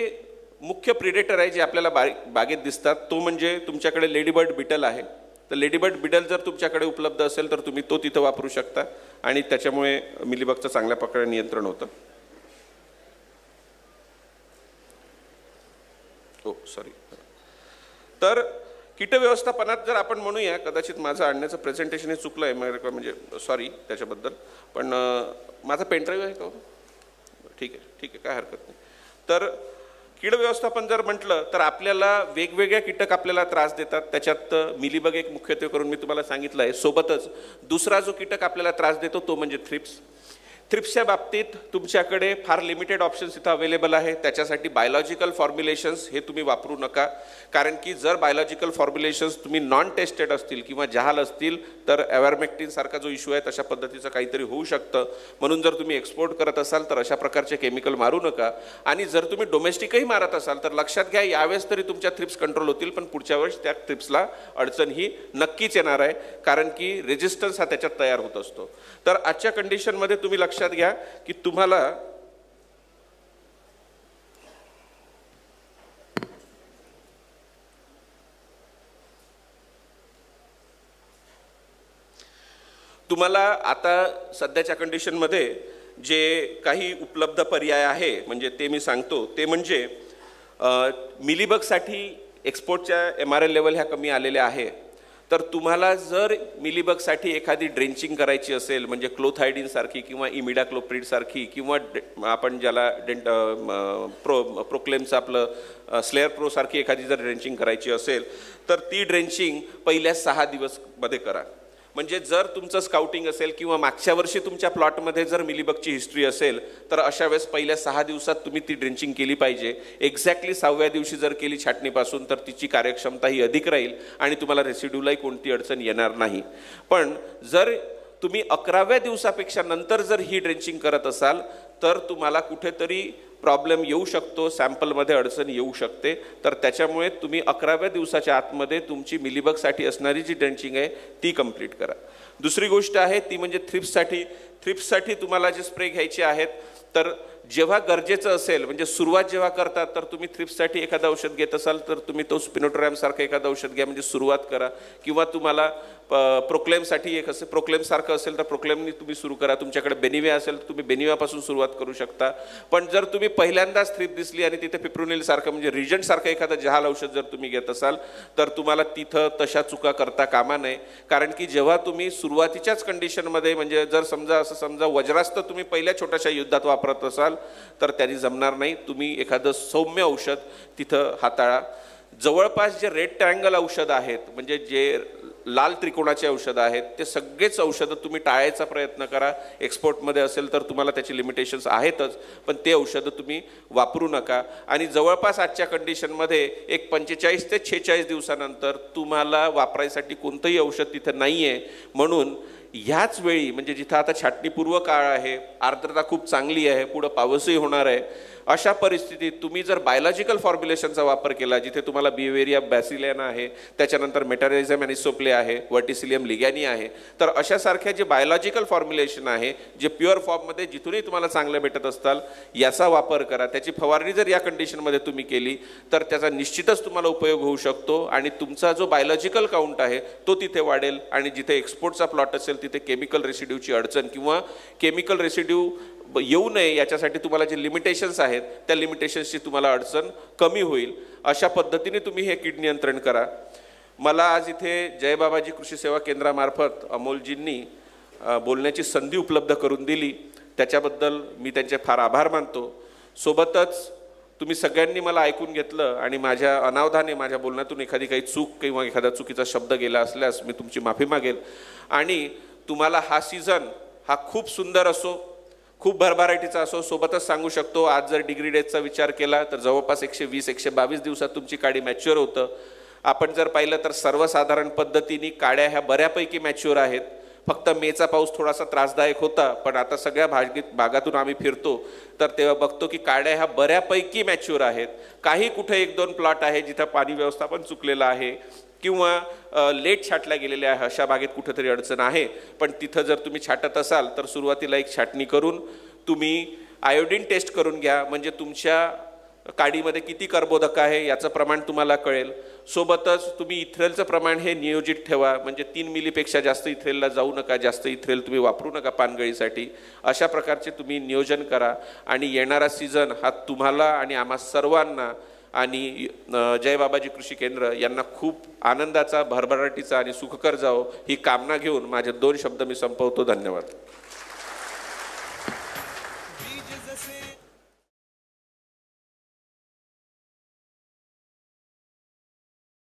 मुख्य प्रिडेटर आहे जे आपल्याला बागेत दिसतात तो म्हणजे तुमच्याकडे लेडीबर्ड बिटल आहे. तर लेडीबर्ड बिटल जर तुमच्याकडे उपलब्ध असेल तर तुम्ही तो तिथं वापरू शकता आणि त्याच्यामुळे मिलीबगचं चांगल्या प्रकारे नियंत्रण होतं. हो सॉरी. तर कीट व्यवस्थापनात जर आपण म्हणूया, कदाचित माझं आणण्याचं प्रेझेंटेशन हे चुकलं आहे म्हणजे सॉरी त्याच्याबद्दल, पण माझा पेनड्राईव्ह आहे का? ठीक आहे काय हरकत नाही. तर कीड व्यवस्थापन जर म्हटलं तर आपल्याला वेगवेगळ्या कीटक आपल्याला त्रास देतात. त्याच्यात मिलीबग एक मुख्यत्वे करून मी तुम्हाला सांगितलं आहे. सोबतच दुसरा जो कीटक आपल्याला त्रास देतो तो म्हणजे थ्रिप्स. थ्रिप्सच्या बाबतीत तुमच्याकडे फार लिमिटेड ऑप्शन्स इथं अवेलेबल आहे. त्याच्यासाठी बायोलॉजिकल फॉर्म्युलेशन्स हे तुम्ही वापरू नका, कारण की जर बायोलॉजिकल फॉर्म्युलेशन्स तुम्ही नॉन टेस्टेड असतील किंवा जहाल असतील तर ॲव्हरमेक्टिन सारखा जो इश्यू आहे तशा पद्धतीचं काहीतरी होऊ शकतं. म्हणून जर तुम्ही एक्सपोर्ट करत असाल तर अशा प्रकारचे केमिकल मारू नका. आणि जर तुम्ही डोमेस्टिकही मारत असाल तर लक्षात घ्या, यावेळेस तरी तुमच्या थ्रिप्स कंट्रोल होतील, पण पुढच्या वेळेस त्या थ्रिप्सला अडचण ही नक्कीच येणार आहे, कारण की रेजिस्टन्स हा त्याच्यात तयार होत असतो. तर आजच्या कंडिशनमध्ये तुम्ही लक्षात घ्या की तुम्हाला आता सध्याच्या कंडिशनमध्ये जे काही उपलब्ध पर्याय आहे म्हणजे ते मी सांगतो. ते म्हणजे मिलीबगसाठी एक्सपोर्टच्या MRL लेवल ह्या कमी आलेल्या आहे. तर तुम्हाला जर मिलीबगसाठी एखादी ड्रेंचिंग करायची असेल, म्हणजे क्लोथायडीन सारखी किंवा इमिडाक्लोप्रिड सारखी किंवा आपण ज्याला प्रोक्लेमचं आपलं स्लेअर प्रो सारखी एखादी जर ड्रेंचिंग करायची असेल तर ती ड्रेंचिंग पहिल्या 6 दिवसमध्ये करा. म्हणजे जर तुमचं स्काउटिंग असेल किंवा मागच्या वर्षी तुमच्या प्लॉटमध्ये जर मिलीबगची हिस्ट्री असेल तर अशा वेळेस पहिल्या 6 दिवसात तुम्ही ती ड्रेंचिंग केली पाहिजे. एक्झॅक्टली 6व्या दिवशी जर केली छाटणीपासून तर तिची कार्यक्षमता ही अधिक राहील आणि तुम्हाला रेसिड्यूलाही कोणती अडचण येणार नाही. पण जर तुम्ही 11व्या दिवसापेक्षा नंतर जर ही ड्रेंचिंग करत असाल तर तुम्हाला कुठेतरी प्रॉब्लेम येऊ शकतो, सॅम्पलमध्ये अडचण येऊ शकते. तर त्याच्यामुळे तुम्ही 11व्या दिवसाच्या आतमध्ये तुमची मिलीबगसाठी असणारी जी ड्रेंचिंग आहे ती कंप्लीट करा. दुसरी गोष्ट आहे ती म्हणजे थ्रिप्ससाठी तुम्हाला जे स्प्रे घ्यायचे आहेत तर जेव्हा गरजेचं असेल, म्हणजे सुरुवात जेव्हा करतात तर तुम्ही थ्रिप्ससाठी एखादं औषध घेत असाल तर तुम्ही तो स्पिनोटोरॅम सारखं एखादं औषध घ्या, म्हणजे सुरुवात करा. किंवा तुम्हाला प्रोक्लेमसाठी एक असेल, प्रोक्लेम सारखं असेल तर प्रोक्लेमनी तुम्ही सुरू करा. तुमच्याकडे बेनिविया असेल तर तुम्ही बेनिवियापासून सुरुवात करू शकता. पण जर तुम्ही पहिल्यांदाच थ्रिप दिसली आणि तिथे पिप्रोनिल सारखं म्हणजे रिजंट सारखं एखादं जहाल औषध जर तुम्ही घेत असाल तर तुम्हाला तिथं तशा चुका करता कामा नये. कारण की जेव्हा तुम्ही सुरुवातीच्याच कंडिशनमध्ये, म्हणजे जर समजा वज्रास्त्र तुम्ही पहिल्या छोट्याशा युद्धात वापरत असाल तर त्यांनी जमणार नाही. तुम्ही एखादं सौम्य औषध तिथं हाताळा. जवळपास जे रेड ट्रायंगल औषध आहेत, म्हणजे जे लाल त्रिकोणाचे औषधं आहेत, ते सगळेच औषधं तुम्ही टाळायचा प्रयत्न करा. एक्सपोर्टमध्ये असेल तर तुम्हाला त्याची लिमिटेशन्स आहेतच, पण ते औषधं तुम्ही वापरू नका. आणि जवळपास आजच्या कंडिशनमध्ये एक 45 ते 46 दिवसानंतर तुम्हाला वापरायसाठी कोणतंही औषध तिथं नाही आहे. म्हणून ह्याच वेळी, म्हणजे जिथं आता छाटणीपूर्व काळ आहे, आर्द्रता खूप चांगली आहे, पुढं पाऊसही होणार आहे, अशा परिस्थितीत तुम्ही जर बायोलॉजिकल फॉर्म्युलेशनचा वापर केला, जिथे तुम्हाला बिहेवियरिया बॅसिलियाना आहे, त्याच्यानंतर मेटारिझम अॅनिसोप्ले आहे, वर्टिसिलियम लिगॅनी आहे, तर अशासारख्या जे बायोलॉजिकल फॉर्म्युलेशन आहे, जे प्युअर फॉर्ममध्ये जिथूनही तुम्हाला चांगलं भेटत असताल, याचा वापर करा. त्याची फवारणी जर या कंडिशनमध्ये तुम्ही केली तर त्याचा निश्चितच तुम्हाला उपयोग होऊ शकतो आणि तुमचा जो बायोलॉजिकल काउंट आहे तो तिथे वाढेल आणि जिथे एक्सपोर्टचा प्लॉट असेल तिथे केमिकल रेसिड्यूची अडचण किंवा केमिकल रेसिड्यू येऊ नये याच्यासाठी तुम्हाला जे लिमिटेशन्स आहेत त्या लिमिटेशन्सची तुम्हाला अडचण कमी होईल. अशा पद्धतीने तुम्ही हे कीड नियंत्रण करा. मला आज इथे जय बाबाजी कृषी सेवा केंद्रामार्फत अमोलजींनी बोलण्याची संधी उपलब्ध करून दिली, त्याच्याबद्दल मी त्यांचे फार आभार मानतो. सोबतच तुम्ही सगळ्यांनी मला ऐकून घेतलं आणि माझ्या अनावधाने माझ्या बोलण्यातून एखादी काही चूक किंवा एखादा चुकीचा शब्द गेला असल्यास मी तुमची माफी मागेल. आणि तुम्हाला हा सीझन हा खूप सुंदर असो, खूप भरभराटीचा असो. सोबतच सांगू शकतो, आज जर डिग्री डेजचा विचार केला तर जवळपास 120-122 दिवसात तुमची काडी मॅच्युअर होतं. आपण जर पाहिलं तर सर्वसाधारण पद्धतीने काड्या ह्या बऱ्यापैकी मॅच्युअर आहेत. फक्त मेचा पाऊस थोडासा त्रासदायक होता, पण आता सगळ्या भागातून आम्ही फिरतो तर तेव्हा बघतो की काड्या ह्या बऱ्यापैकी मॅच्युअर आहेत. काही कुठे 1-2 प्लॉट आहे जिथं पाणी व्यवस्थापन चुकलेलं आहे किंवा लेट छाटल्या गेलेल्या आहे, अशा बागेत कुठेतरी अडचण आहे. पण तिथं जर तुम्ही छाटत असाल तर सुरुवातीला एक छाटणी करून तुम्ही आयोडीन टेस्ट करून घ्या, म्हणजे तुमच्या काडीमध्ये किती कर्बोदक आहे याचं प्रमाण तुम्हाला कळेल. सोबतच तुम्ही इथ्रेलचं प्रमाण हे नियोजित ठेवा, म्हणजे 3 मिलीपेक्षा जास्त इथ्रेलला जाऊ नका, जास्त इथ्रेल तुम्ही वापरू नका पानगळीसाठी. अशा प्रकारचे तुम्ही नियोजन करा आणि येणारा सीझन हा तुम्हाला आणि आम्हा सर्वांना आणि जय बाबाजी कृषी केंद्र यांना खूप आनंदाचा, भरभराटीचा आणि सुखकर जावो ही कामना घेऊन माझे 2 शब्द मी संपवतो. धन्यवाद.